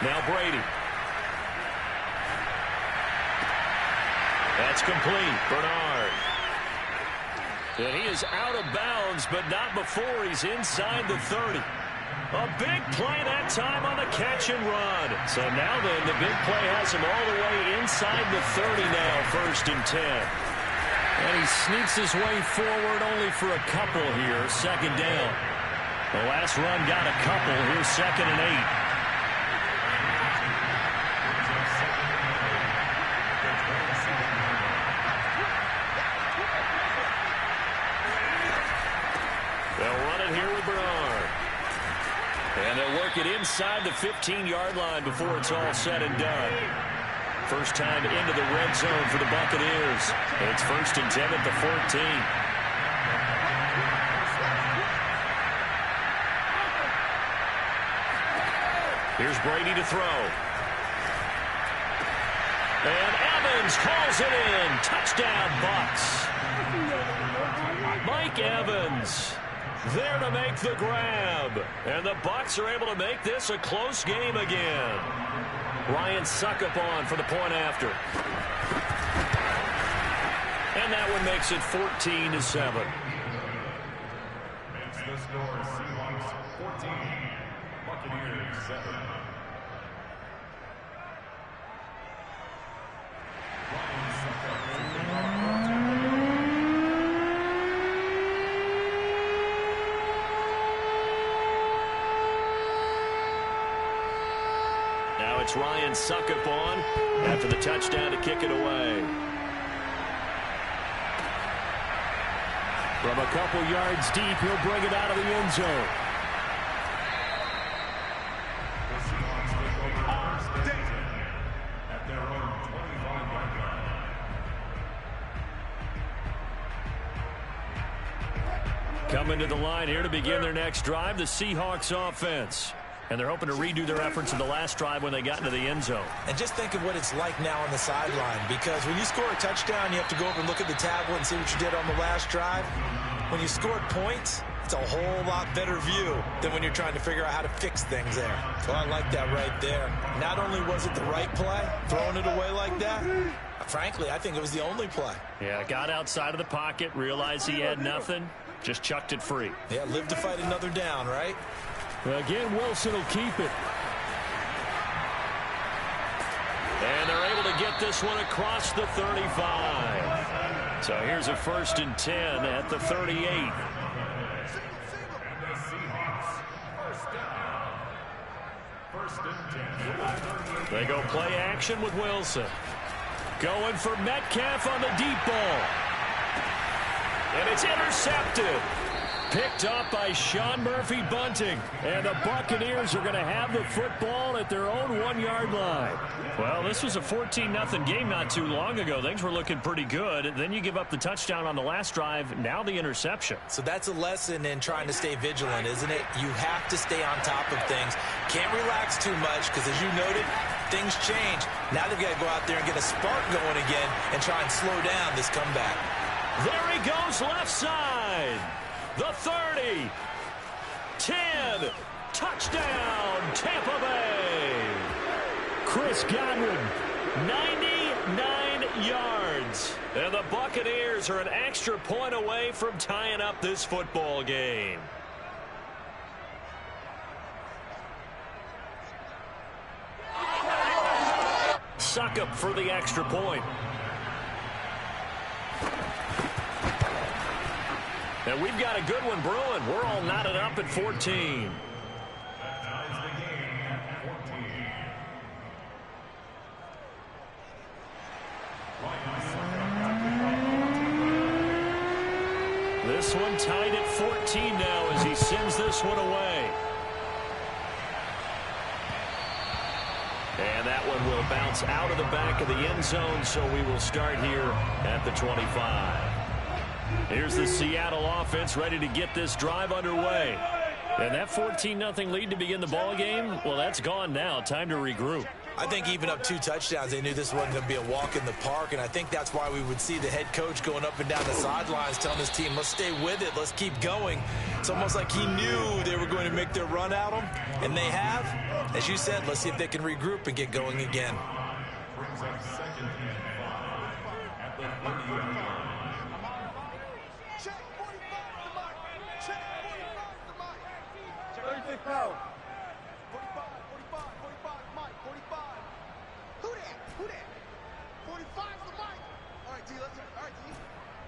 Speaker 1: Now Brady. That's complete. Bernard. And he is out of bounds, but not before he's inside the 30. A big play that time on the catch and run. So now then, the big play has him all the way inside the 30 now, 1st and 10. And he sneaks his way forward only for a couple here, 2nd down. The last run got a couple. Here's 2nd and 8. And they'll work it inside the 15-yard line before it's all said and done. First time into the red zone for the Buccaneers. It's 1st and 10 at the 14. Here's Brady to throw. And Evans calls it in. Touchdown, Bucs. Mike Evans there to make the grab. And the Bucs are able to make this a close game again. Ryan Succop on for the point after. And that one makes it 14-7.
Speaker 4: Makes the score Seahawks 14, Buccaneers 7. Ryan Succop taking off.
Speaker 1: Now it's Ryan Succop on after the touchdown to kick it away. From a couple yards deep, he'll bring it out of the end zone.
Speaker 4: The Seahawks take over first and 10 at their own 25-yard line.
Speaker 1: Coming to the line here to begin their next drive, the Seahawks offense. And they're hoping to redo their efforts in the last drive when they got into the end zone.
Speaker 2: And just think of what it's like now on the sideline, because when you score a touchdown, you have to go over and look at the tablet and see what you did on the last drive. When you scored points, it's a whole lot better view than when you're trying to figure out how to fix things there. So I like that right there. Not only was it the right play, throwing it away like that, frankly, I think it was the only play.
Speaker 1: Yeah, got outside of the pocket, realized he had nothing, just chucked it free.
Speaker 2: Yeah, live to fight another down, right?
Speaker 1: Again, Wilson will keep it. And they're able to get this one across the 35. So here's a 1st and 10 at the 38.
Speaker 4: And the Seahawks first down. 1st and 10.
Speaker 1: They go play action with Wilson. Going for Metcalf on the deep ball. And it's intercepted.
Speaker 3: Picked up by Sean Murphy Bunting. And the Buccaneers are going to have the football at their own 1-yard line.
Speaker 1: Well, this was a 14-0 game not too long ago. Things were looking pretty good. Then you give up the touchdown on the last drive. Now the interception.
Speaker 2: So that's a lesson in trying to stay vigilant, isn't it? You have to stay on top of things. Can't relax too much because, as you noted, things change. Now they've got to go out there and get a spark going again and try and slow down this comeback.
Speaker 1: There he goes left side. The 30. 10. Touchdown, Tampa Bay.
Speaker 3: Chris Godwin,
Speaker 1: 99 yards. And the Buccaneers are an extra point away from tying up this football game. Succop for the extra point. And we've got a good one brewing. We're all knotted up at 14. This one tied at 14 now as he sends this one away. And that one will bounce out of the back of the end zone, so we will start here at the 25. Here's the Seattle offense ready to get this drive underway. And that 14-0 lead to begin the ball game, well, that's gone now. Time to regroup.
Speaker 2: I think even up 2 touchdowns, they knew this wasn't going to be a walk in the park, and I think that's why we would see the head coach going up and down the sidelines telling his team, let's stay with it, let's keep going. It's almost like he knew they were going to make their run at him, and they have. As you said, let's see if they can regroup and get going again.
Speaker 4: Brings up 2nd and 5 at the 30-yard line.
Speaker 5: Check 45 the mic. Check 45 the mic. Check 36 power. 45, 45, 45 mic. 45. Who that? Who that? 45 the mic. All right, D, let's all right, D.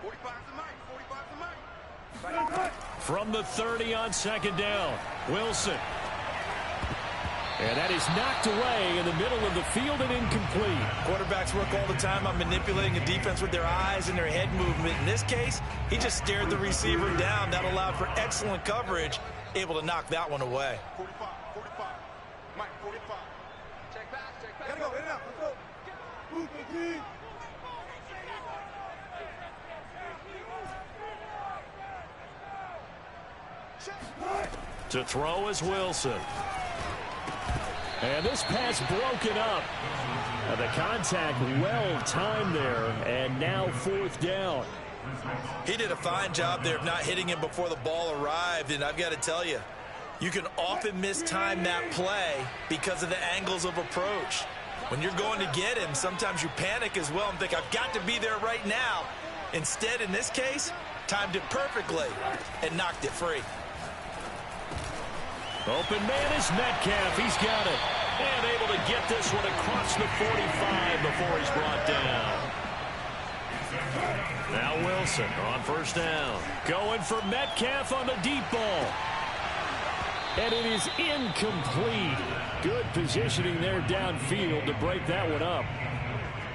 Speaker 5: 45 the mic. 45 the mic.
Speaker 1: From the 30 on 2nd down, Wilson. And that is knocked away in the middle of the field and incomplete.
Speaker 2: Quarterbacks work all the time on manipulating a defense with their eyes and their head movement. In this case, he just stared the receiver down. That allowed for excellent coverage, able to knock that one away.
Speaker 5: 45, 45. Mike, 45. Check back, check back. Gotta go, in and out, let's go. Move, D.
Speaker 1: To throw is Wilson. And this pass broken up. The contact well timed there, and now 4th down.
Speaker 2: He did a fine job there of not hitting him before the ball arrived, and I've got to tell you, you can often mistime that play because of the angles of approach. When you're going to get him, sometimes you panic as well and think, I've got to be there right now. Instead, in this case, timed it perfectly and knocked it free.
Speaker 1: Open man is Metcalf. He's got it. And able to get this one across the 45 before he's brought down. Now Wilson on 1st down. Going for Metcalf on the deep ball.
Speaker 3: and it is incomplete. Good positioning there downfield to break that one up.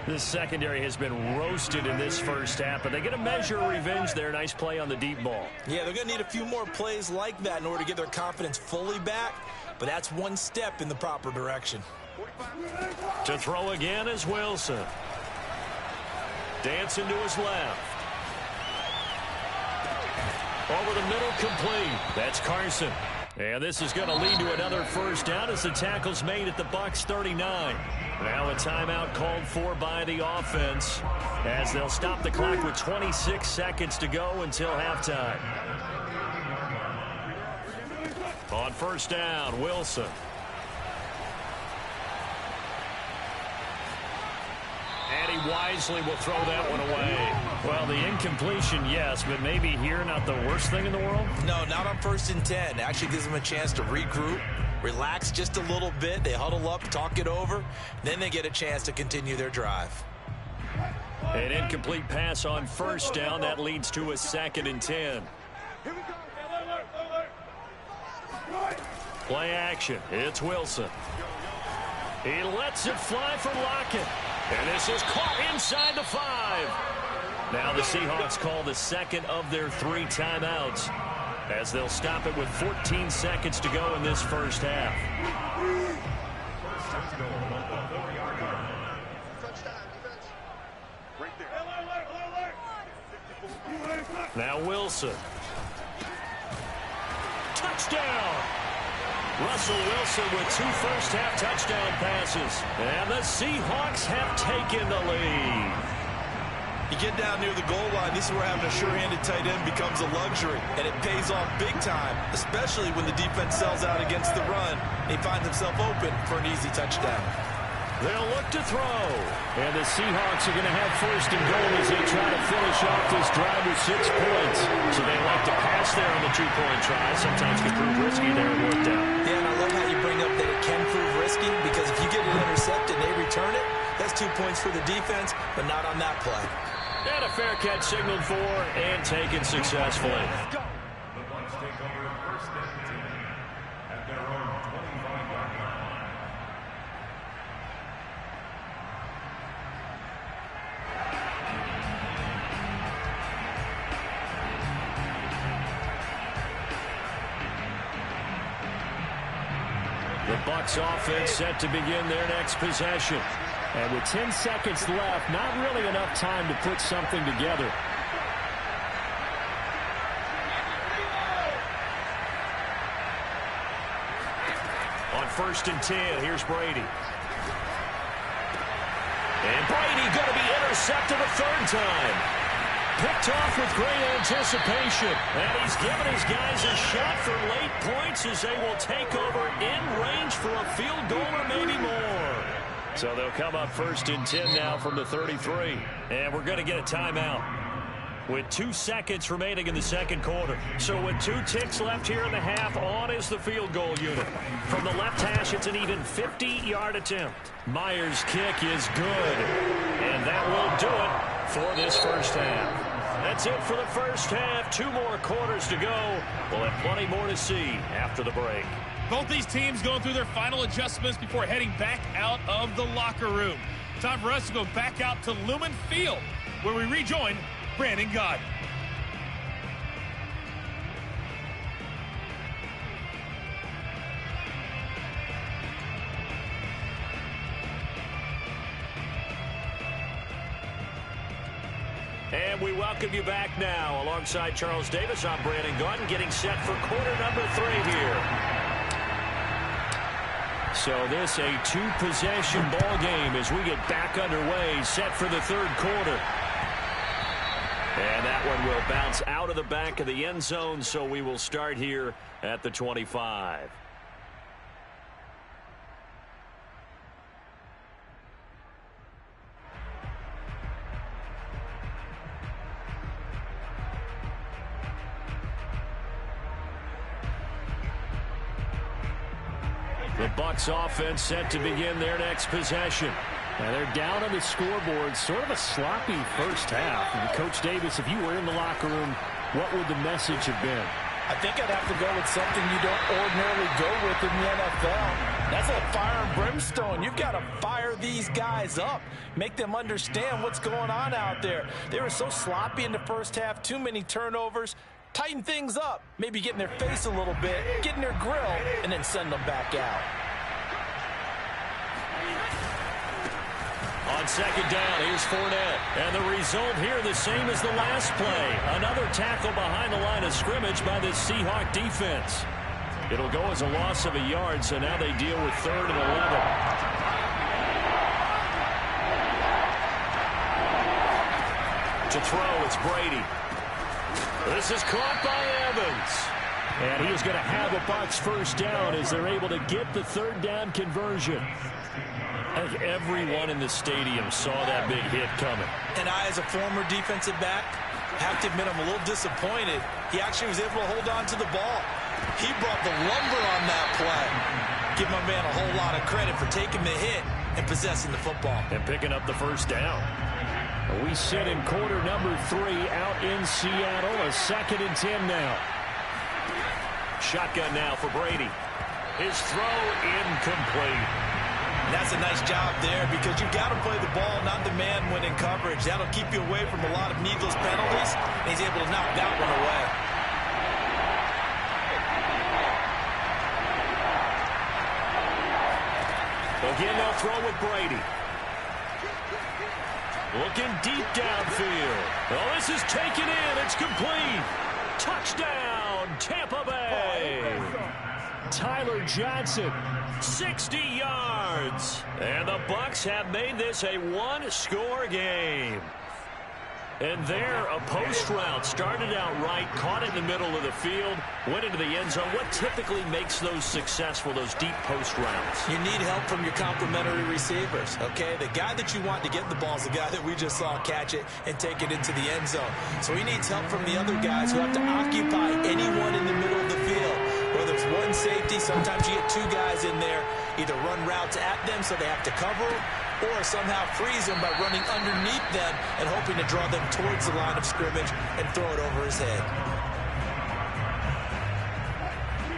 Speaker 1: This secondary has been roasted in this first half, but they get a measure of revenge there. Nice play on the deep ball.
Speaker 2: Yeah, they're going to need a few more plays like that in order to get their confidence fully back, but that's one step in the proper direction.
Speaker 1: To throw again is Wilson. Dancing to his left. Over the middle, complete. That's Carson. And this is going to lead to another first down as the tackle's made at the Bucs 39. Now a timeout called for by the offense as they'll stop the clock with 26 seconds to go until halftime. On first down, Wilson. And he wisely will throw that one away. Well, the incompletion, yes, but maybe here not the worst thing in the world?
Speaker 2: No, not on 1st and 10. Actually gives them a chance to regroup, relax just a little bit. They huddle up, talk it over. Then they get a chance to continue their drive.
Speaker 1: An incomplete pass on first down. That leads to a 2nd and 10. Play action. It's Wilson. He lets it fly for Lockett. And this is caught inside the 5. Now the Seahawks call the second of their 3 timeouts. as they'll stop it with 14 seconds to go in this first half. Now Wilson. Touchdown! Russell Wilson with 2 first-half touchdown passes. And the Seahawks have taken the lead.
Speaker 2: You get down near the goal line, this is where having a sure-handed tight end becomes a luxury, and it pays off big time, especially when the defense sells out against the run. He finds himself open for an easy touchdown.
Speaker 1: They'll look to throw. And the Seahawks are going to have first and goal as they try to finish off this drive with 6 points. So they like to pass there on the 2-point try. Sometimes can prove risky there and worked out.
Speaker 2: Yeah, and I love how you bring up that it can prove risky, because if you get it intercepted and they return it, that's 2 points for the defense, but not on that play.
Speaker 1: And a fair catch signaled for and taken successfully.
Speaker 4: The Bucs take over first and 10 at their own 25-yard line.
Speaker 1: The Bucs offense set to begin their next possession.
Speaker 3: And with 10 seconds left, not really enough time to put something together.
Speaker 1: On first and 10, here's Brady. And Brady going to be intercepted a 3rd time. Picked off with great anticipation. And he's given his guys a shot for late points as they will take over in range for a field goal or maybe more. So they'll come up first and 10 now from the 33. And we're going to get a timeout with 2 seconds remaining in the second quarter. So with 2 ticks left here in the half, on is the field goal unit. From the left hash, it's an even 50-yard attempt. Myers' kick is good. And that will do it for this first half. That's it for the first half. 2 more quarters to go. We'll have plenty more to see after the break.
Speaker 6: Both these teams going through their final adjustments before heading back out of the locker room. Time for us to go back out to Lumen Field, where we rejoin Brandon Gaudin.
Speaker 1: And we welcome you back now. Alongside Charles Davis, I'm Brandon Gaudin, getting set for quarter number 3 here. So this a 2-possession ball game as we get back underway, set for the 3rd quarter. And that one will bounce out of the back of the end zone, so we will start here at the 25. The Bucs offense set to begin their next possession.
Speaker 3: Now they're down on the scoreboard, sort of a sloppy first half. And Coach Davis, if you were in the locker room, what would the message have been?
Speaker 2: I think I'd have to go with something you don't ordinarily go with in the NFL. That's like fire and brimstone. You've got to fire these guys up. Make them understand what's going on out there. They were so sloppy in the first half, too many turnovers. Tighten things up, maybe get in their face a little bit, get in their grill, and then send them back out.
Speaker 1: On second down, here's Fournette. And the result here the same as the last play. Another tackle behind the line of scrimmage by the Seahawk defense. It'll go as a loss of a yard, so now they deal with 3rd and 11. To throw, it's Brady. This is caught by Evans.
Speaker 3: And he is going to have a Bucs first down as they're able to get the 3rd down conversion.
Speaker 1: I think everyone in the stadium saw that big hit coming.
Speaker 2: And I, as a former defensive back, have to admit I'm a little disappointed. He actually was able to hold on to the ball. He brought the lumber on that play. Give my man a whole lot of credit for taking the hit and possessing the football.
Speaker 1: And picking up the first down.
Speaker 3: We sit in quarter number 3 out in Seattle. A 2nd and 10 now.
Speaker 1: Shotgun now for Brady. His throw incomplete.
Speaker 2: That's a nice job there because you've got to play the ball, not the man when in coverage. That'll keep you away from a lot of needless penalties, and he's able to knock that one away.
Speaker 1: Again, they'll throw with Brady. Looking deep downfield. Oh, this is taken in. It's complete. Touchdown, Tampa Bay. Tyler Johnson, 60 yards. And the Bucs have made this a one-score game. And there, a post route started out right, caught in the middle of the field, went into the end zone. What typically makes those successful, those deep post routes?
Speaker 2: You need help from your complementary receivers, okay? The guy that you want to get the ball is the guy that we just saw catch it and take it into the end zone. So he needs help from the other guys who have to occupy anyone in the middle of the field. Whether it's one safety, sometimes you get two guys in there, either run routes at them so they have to cover it, or somehow freeze them by running underneath them and hoping to draw them towards the line of scrimmage and throw it over his head.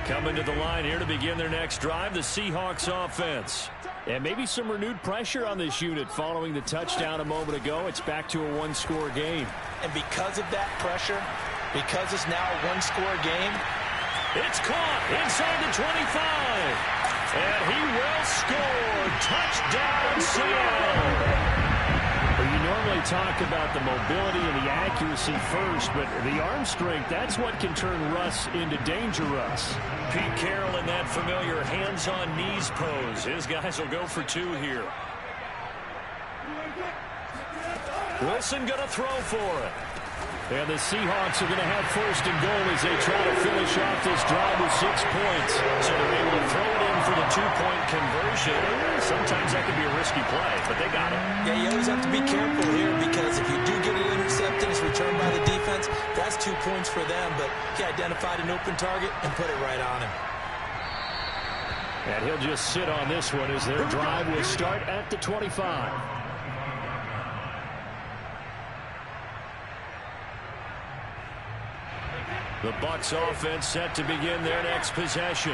Speaker 1: Coming to the line here to begin their next drive, the Seahawks offense. And maybe some renewed pressure on this unit following the touchdown a moment ago. It's back to a one-score game.
Speaker 2: And because of that pressure, because it's now a one-score game,
Speaker 1: it's caught inside the 25. And he will score. Touchdown, Seattle. Well, you normally talk about the mobility and the accuracy first, but the arm strength, that's what can turn Russ into Danger Russ. Pete Carroll in that familiar hands-on knees pose. His guys will go for two here. Wilson going to throw for it. And the Seahawks are going to have first and goal as they try to finish off this drive with 6 points. So they're able to throw it in for the two-point conversion. Sometimes that could be a risky play, but they got it.
Speaker 2: Yeah, you always have to be careful here because if you do get an interception, it's returned by the defense, that's 2 points for them. But he identified an open target and put it right on him.
Speaker 3: And he'll just sit on this one as their drive will start at the 25. The Bucs offense set to begin their next possession.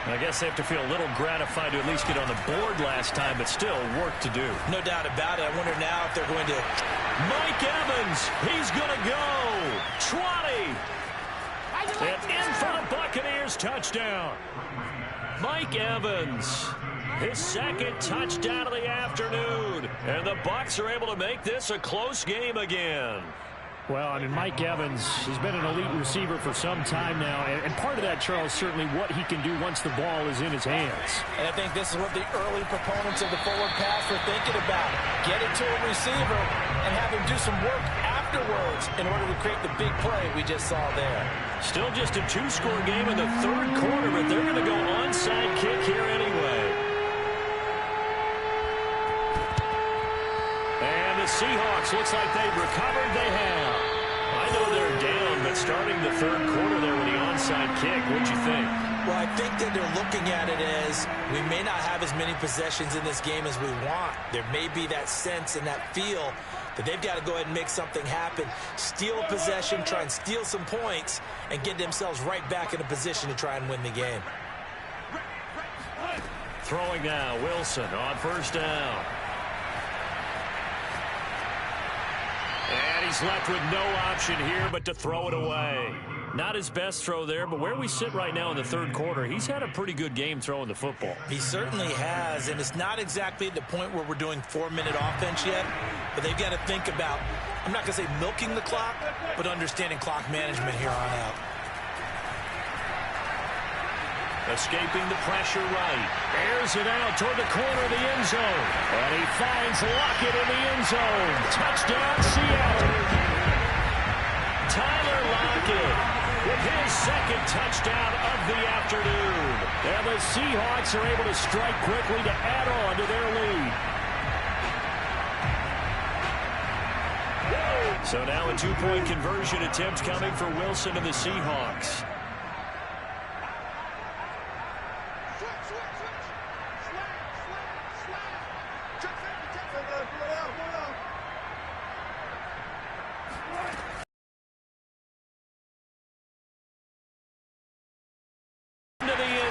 Speaker 3: I guess they have to feel a little gratified to at least get on the board last time, but still work to do.
Speaker 2: No doubt about it. I wonder now if they're going to...
Speaker 1: Mike Evans, he's going to go. 20. And in for the Buccaneers touchdown. Mike Evans, his second touchdown of the afternoon. And the Bucs are able to make this a close game again.
Speaker 3: Well, I mean, Mike Evans has been an elite receiver for some time now, and part of that, Charles, certainly what he can do once the ball is in his hands.
Speaker 2: And I think this is what the early proponents of the forward pass were thinking about. Get it to a receiver and have him do some work afterwards in order to create the big play we just saw there.
Speaker 1: Still just a two-score game in the third quarter, but they're going to go onside kick here anyway. And the Seahawks, looks like they've recovered. They have. I know they're down, but starting the third quarter there with the onside kick, what'd you think?
Speaker 2: Well, I think that they're looking at it as we may not have as many possessions in this game as we want. There may be that sense and that feel that they've got to go ahead and make something happen. Steal a possession, try and steal some points, and get themselves right back in a position to try and win the game.
Speaker 1: Throwing now, Wilson on first down. And he's left with no option here but to throw it away. Not his best throw there, but where we sit right now in the third quarter, he's had a pretty good game throwing the football.
Speaker 2: He certainly has, and it's not exactly at the point where we're doing 4-minute offense yet, but they've got to think about, I'm not going to say milking the clock, but understanding clock management here on out.
Speaker 1: Escaping the pressure right. Airs it out toward the corner of the end zone. And he finds Lockett in the end zone. Touchdown, Seattle. Tyler Lockett with his second touchdown of the afternoon. And the Seahawks are able to strike quickly to add on to their lead. So now a two-point conversion attempt coming for Wilson and the Seahawks.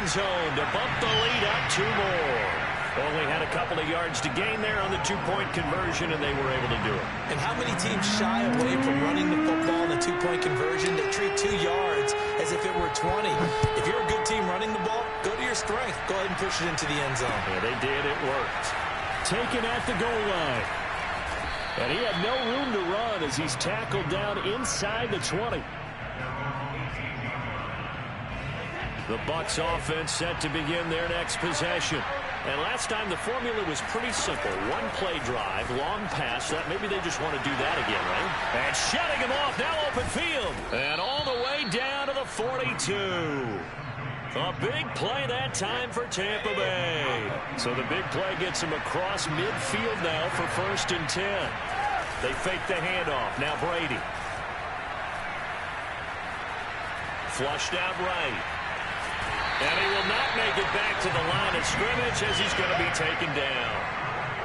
Speaker 1: Zone to bump the lead up 2 more. Only had a couple of yards to gain there on the two-point conversion, and they were able to do it.
Speaker 2: And how many teams shy away from running the football in the two-point conversion? They treat 2 yards as if it were 20. If you're a good team running the ball, go to your strength. Go ahead and push it into the end zone.
Speaker 1: Yeah, they did. It worked.
Speaker 3: Taken at the goal line. And he had no room to run as he's tackled down inside the 20.
Speaker 1: The Bucs offense set to begin their next possession. And last time the formula was pretty simple. One play drive, long pass. That maybe they just want to do that again, right? And shutting him off, now open field. And all the way down to the 42. A big play that time for Tampa Bay. So the big play gets him across midfield now for 1st and 10. They fake the handoff. Now Brady. Flushed out right. And he will not make it back to the line of scrimmage as he's going to be taken down.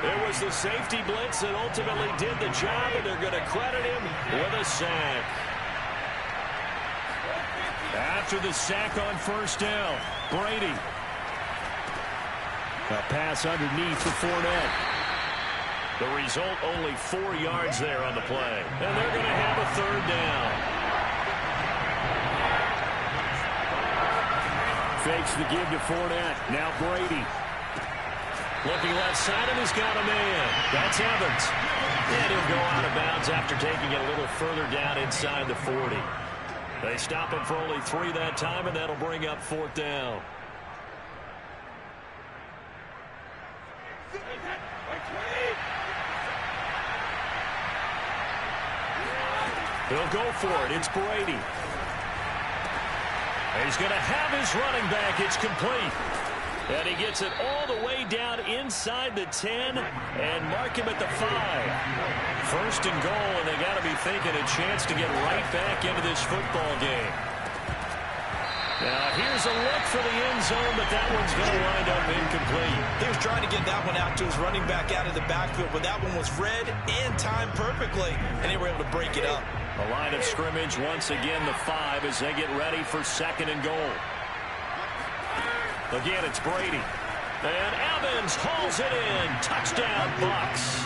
Speaker 1: It was the safety blitz that ultimately did the job, and they're going to credit him with a sack. After the sack on 1st down, Brady.
Speaker 3: A pass underneath for Fournette.
Speaker 1: The result, only 4 yards there on the play. And they're going to have a 3rd down.
Speaker 3: Fakes the give to Fournette. Now Brady.
Speaker 1: Looking left side, and he's got a man. That's Evans. And he'll go out of bounds after taking it a little further down inside the 40. They stop him for only 3 that time, and that'll bring up 4th down. He'll go for it. It's Brady. He's going to have his running back. It's complete. And he gets it all the way down inside the 10 and mark him at the 5. 1st and goal, and they got to be thinking a chance to get right back into this football game. Now, here's a look for the end zone, but that one's going to wind up incomplete.
Speaker 2: He was trying to get that one out to his running back out of the backfield, but that one was read and timed perfectly, and they were able to break it up.
Speaker 1: The line of scrimmage, once again, the 5 as they get ready for 2nd and goal. Again, it's Brady. And Evans hauls it in. Touchdown, Bucs.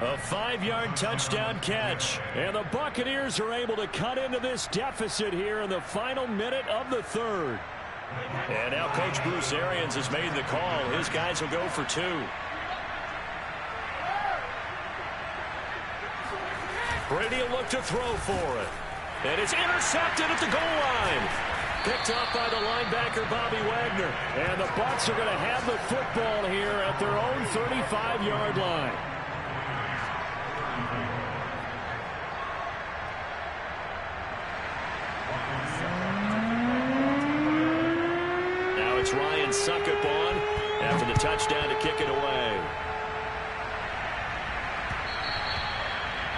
Speaker 1: A 5-yard touchdown catch.
Speaker 3: And the Buccaneers are able to cut into this deficit here in the final minute of the 3rd.
Speaker 1: And now Coach Bruce Arians has made the call. His guys will go for 2. Brady will look to throw for it. And it's intercepted at the goal line. Picked up by the linebacker, Bobby Wagner.
Speaker 3: And the Bucs are going to have the football here at their own 35-yard line.
Speaker 1: Now it's Ryan Succop on after the touchdown to kick it away.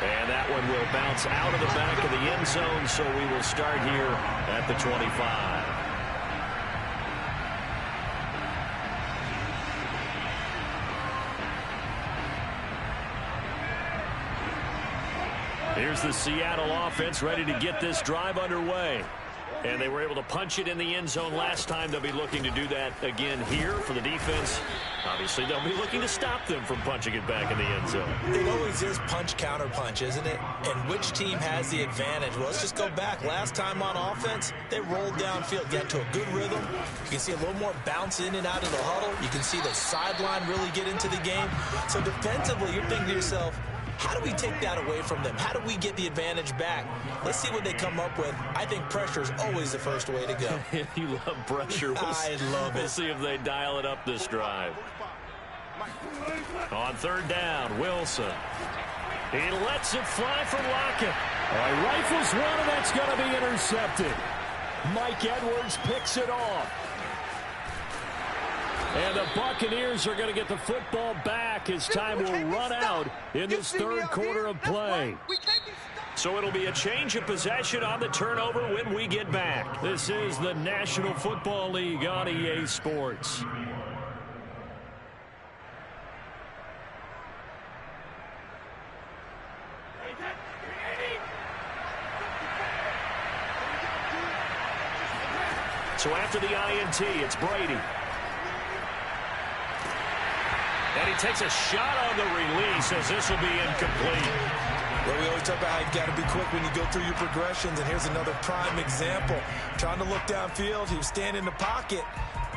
Speaker 1: And that one will bounce out of the back of the end zone, so we will start here at the 25. Here's the Seattle offense ready to get this drive underway. And they were able to punch it in the end zone last time. They'll be looking to do that again here for the defense. Obviously, they'll be looking to stop them from punching it back in the end zone.
Speaker 2: It always is punch, counter punch, isn't it? And which team has the advantage? Well, let's just go back. Last time on offense, they rolled downfield, got to a good rhythm. You can see a little more bounce in and out of the huddle. You can see the sideline really get into the game. So defensively, you're thinking to yourself, how do we take that away from them? How do we get the advantage back? Let's see what they come up with. I think pressure is always the first way to go.
Speaker 1: You love pressure.
Speaker 2: I love it.
Speaker 1: We'll see if they dial it up this drive. On 3rd down, Wilson. He lets it fly for Lockett.
Speaker 3: He rifles one, and that's going to be intercepted. Mike Edwards picks it off. And the Buccaneers are going to get the football back as time will run out in this 3rd quarter of play.
Speaker 1: So it'll be a change of possession on the turnover when we get back.
Speaker 3: This is the National Football League on EA Sports.
Speaker 1: So after the INT, it's Brady. And he takes a shot on the release as this will be incomplete.
Speaker 2: Well, we always talk about how you've got to be quick when you go through your progressions, and here's another prime example. Trying to look downfield, he was standing in the pocket,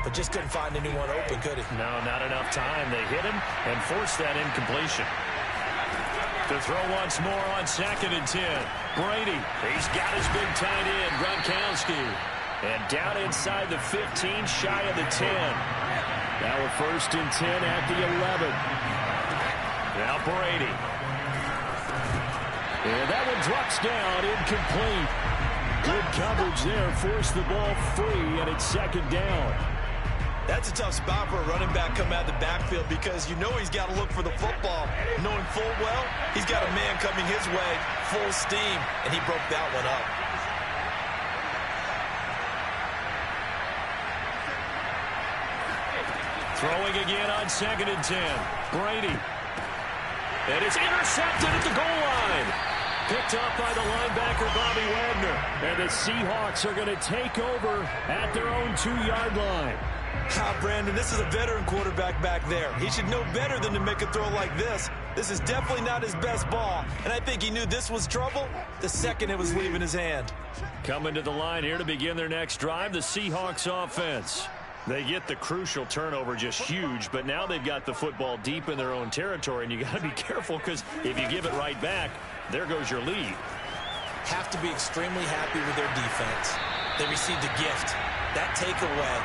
Speaker 2: but just couldn't find anyone open, could he?
Speaker 1: No, not enough time. They hit him and forced that incompletion. To throw once more on 2nd and 10. Brady, he's got his big tight end, Gronkowski. And down inside the 15, shy of the 10.
Speaker 3: Now a 1st and 10 at the 11.
Speaker 1: Now Brady.
Speaker 3: And that one drops down, incomplete. Good coverage there, forced the ball free, and it's 2nd down.
Speaker 2: That's a tough spot for a running back coming out of the backfield because you know he's got to look for the football. Knowing full well, he's got a man coming his way, full steam, and he broke that one up.
Speaker 1: Throwing again on 2nd and 10. Brady. And it's intercepted at the goal line. Picked up by the linebacker, Bobby Wagner. And the Seahawks are going to take over at their own 2-yard line.
Speaker 2: Brandon, this is a veteran quarterback back there. He should know better than to make a throw like this. This is definitely not his best ball, and I think he knew this was trouble the second it was leaving his hand.
Speaker 1: Coming to the line here to begin their next drive, the Seahawks offense. They get the crucial turnover, just huge, but now they've got the football deep in their own territory, and you got to be careful because if you give it right back, there goes your lead.
Speaker 2: Have to be extremely happy with their defense. They received a gift. That takeaway,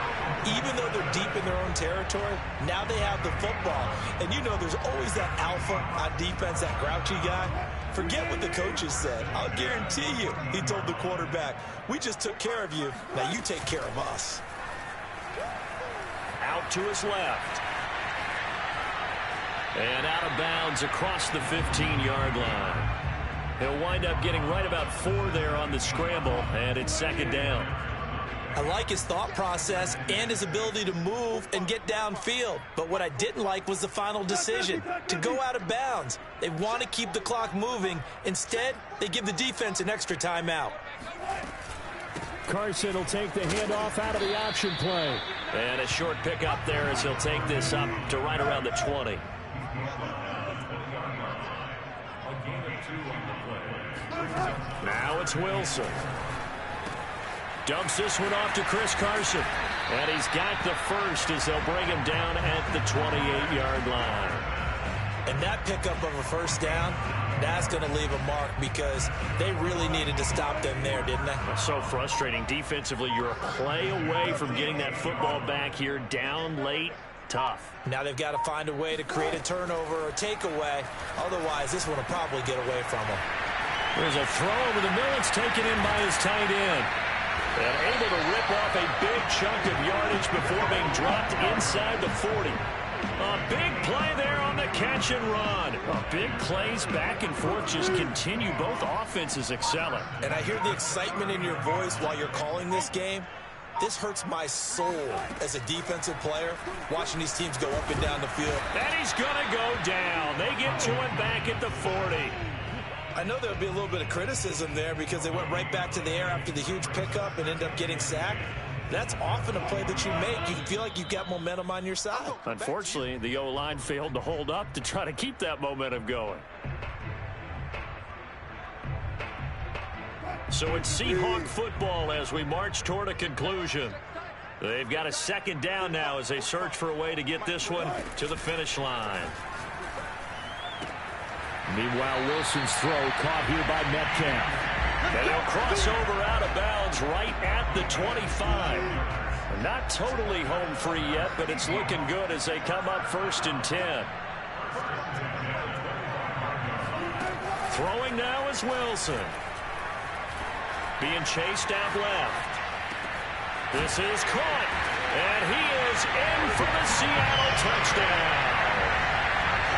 Speaker 2: even though they're deep in their own territory, now they have the football. And you know there's always that alpha on defense, that grouchy guy. Forget what the coaches said. I'll guarantee you, he told the quarterback, we just took care of you. Now you take care of us.
Speaker 1: Out to his left. And out of bounds across the 15-yard line. He'll wind up getting right about 4 there on the scramble, and it's 2nd down.
Speaker 2: I like his thought process and his ability to move and get downfield. But what I didn't like was the final decision, to go out of bounds. They want to keep the clock moving. Instead, they give the defense an extra timeout.
Speaker 3: Carson will take the handoff out of the option play.
Speaker 1: And a short pickup there as he'll take this up to right around the 20. Now it's Wilson. Dumps this one off to Chris Carson. And he's got the first as they'll bring him down at the 28-yard line.
Speaker 2: And that pickup of a 1st down, that's going to leave a mark because they really needed to stop them there, didn't they?
Speaker 1: So frustrating. Defensively, you're a play away from getting that football back here down late. Tough.
Speaker 2: Now they've got to find a way to create a turnover or takeaway. Otherwise, this one will probably get away from them.
Speaker 1: There's a throw over the middle. It's taken in by his tight end. And able to rip off a big chunk of yardage before being dropped inside the 40. A big play there on the catch and run. Big plays back and forth just continue. Both offenses excelling.
Speaker 2: And I hear the excitement in your voice while you're calling this game. This hurts my soul as a defensive player, watching these teams go up and down the field.
Speaker 1: And he's going to go down. They get to him back at the 40.
Speaker 2: I know there'll be a little bit of criticism there because they went right back to the air after the huge pickup and ended up getting sacked. That's often a play that you make. You feel like you've got momentum on your side.
Speaker 1: Unfortunately, the O-line failed to hold up to try to keep that momentum going. So it's Seahawk football as we march toward a conclusion. They've got a 2nd down now as they search for a way to get this one to the finish line.
Speaker 3: Meanwhile, Wilson's throw caught here by Metcalf.
Speaker 1: And he'll cross over out of bounds right at the 25. Not totally home free yet, but it's looking good as they come up 1st and 10. Throwing now is Wilson. Being chased out left. This is caught. And he is in for the Seattle touchdown.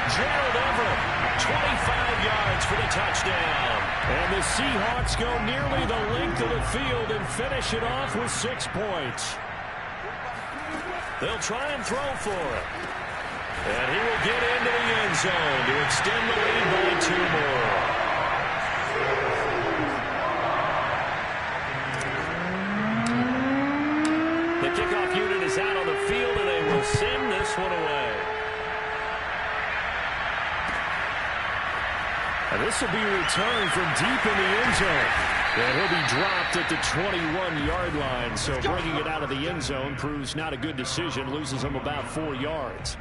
Speaker 1: Gerald Everett, 25 yards for the touchdown.
Speaker 3: And the Seahawks go nearly the length of the field and finish it off with 6 points.
Speaker 1: They'll try and throw for it. And he will get into the end zone to extend the lead by 2 more. The kickoff unit is out on the field, and they will send this one away.
Speaker 3: And this will be returned from deep in the end zone. And he'll be dropped at the 21-yard line. So bringing it out of the end zone proves not a good decision. Loses him about 4 yards.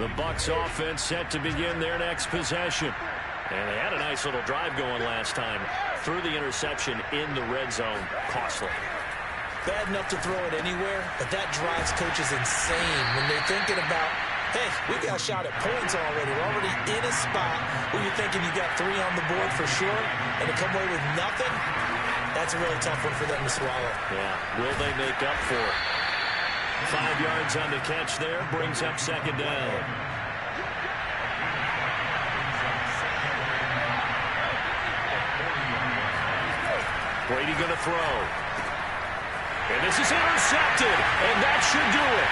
Speaker 3: The Bucs offense set to begin their next possession. And they had a nice little drive going last time. Threw the interception in the red zone. Costly.
Speaker 2: Bad enough to throw it anywhere, but that drives coaches insane when they're thinking about, hey, we got a shot at points already. We're already in a spot where you're thinking you got 3 on the board for sure, and to come away with nothing, that's a really tough one for them to swallow.
Speaker 1: Yeah, will they make up for it? 5 yards on the catch there, brings up second down. Brady going to throw. And this is intercepted, and that should do it.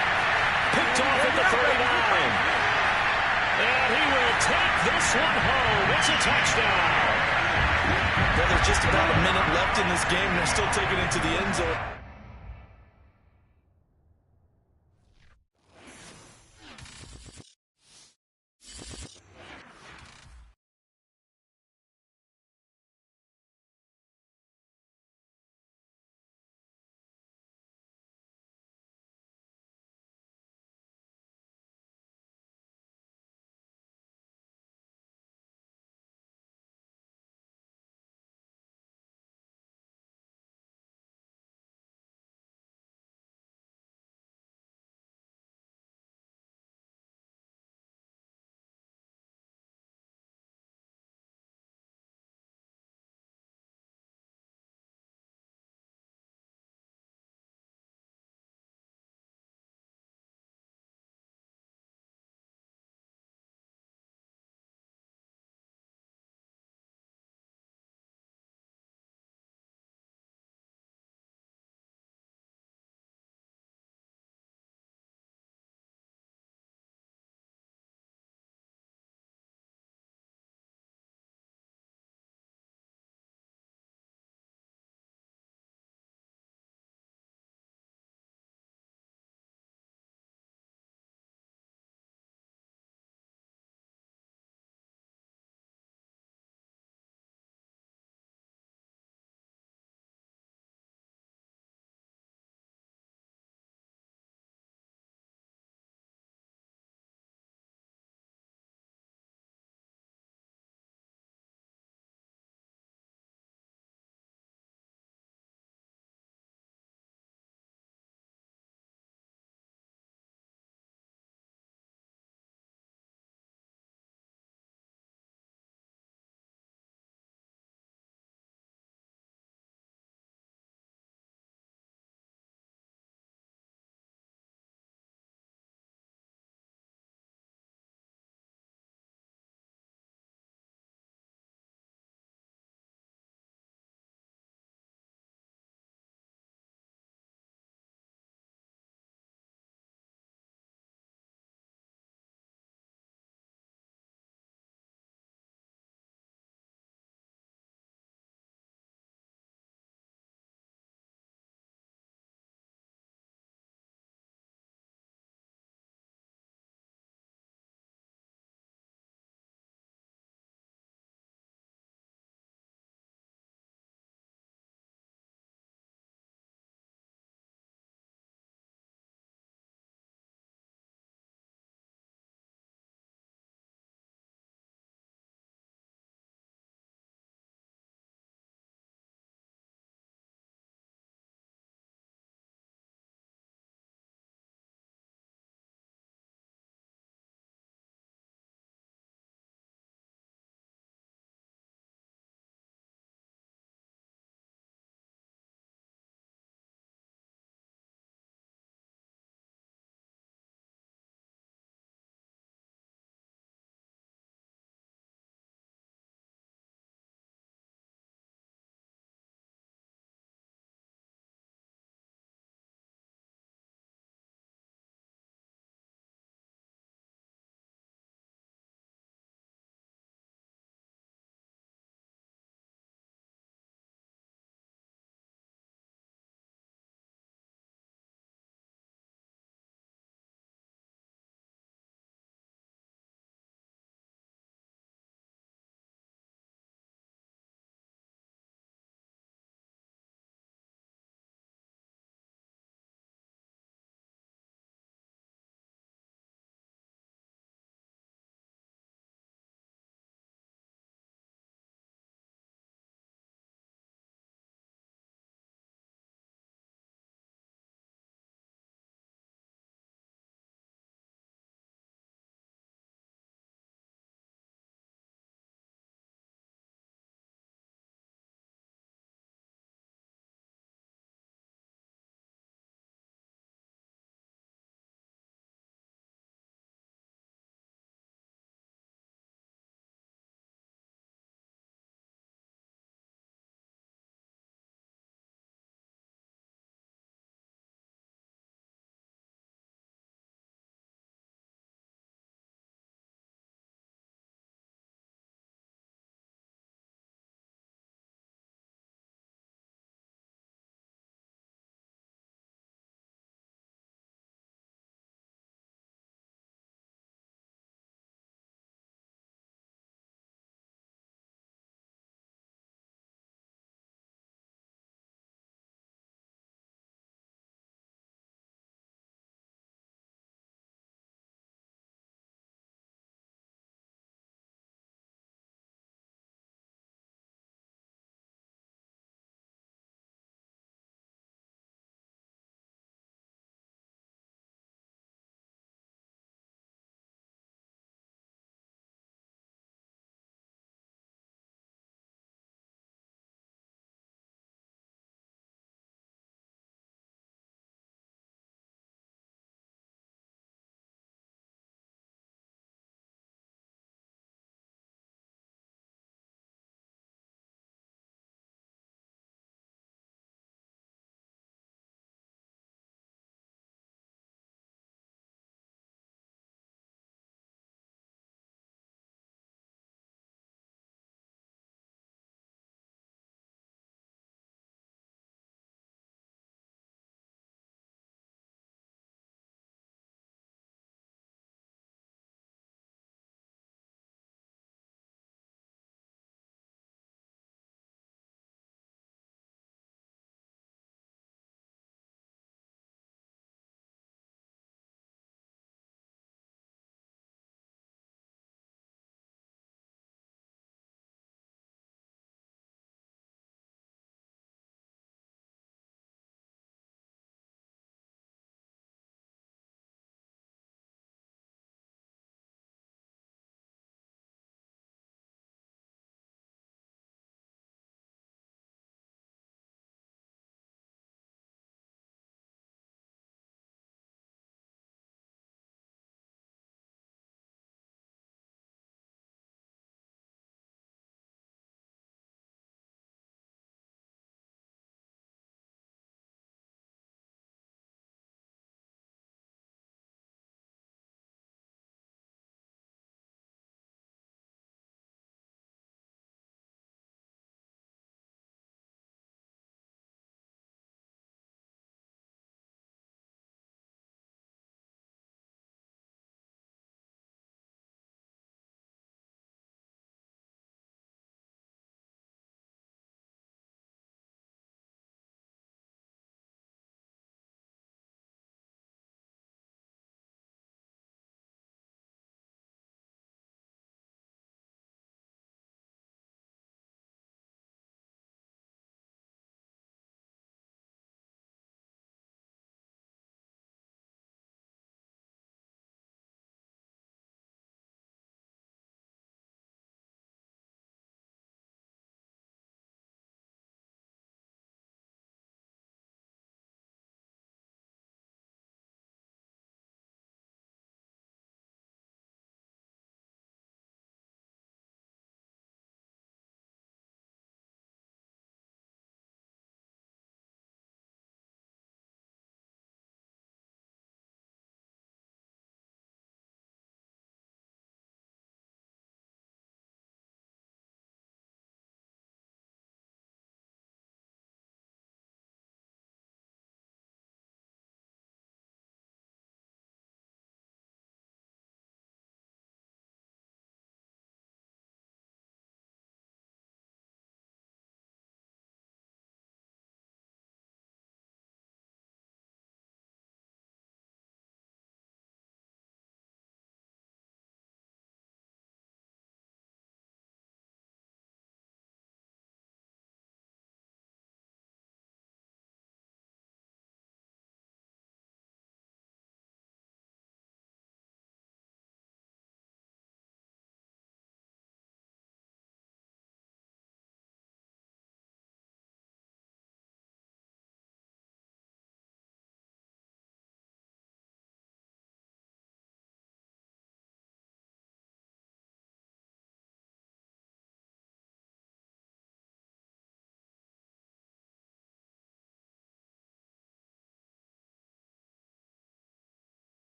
Speaker 1: Picked off at the 39. And he will take this one home. It's a touchdown.
Speaker 2: Well, there's just about a minute left in this game, and they're still taking it to the end zone.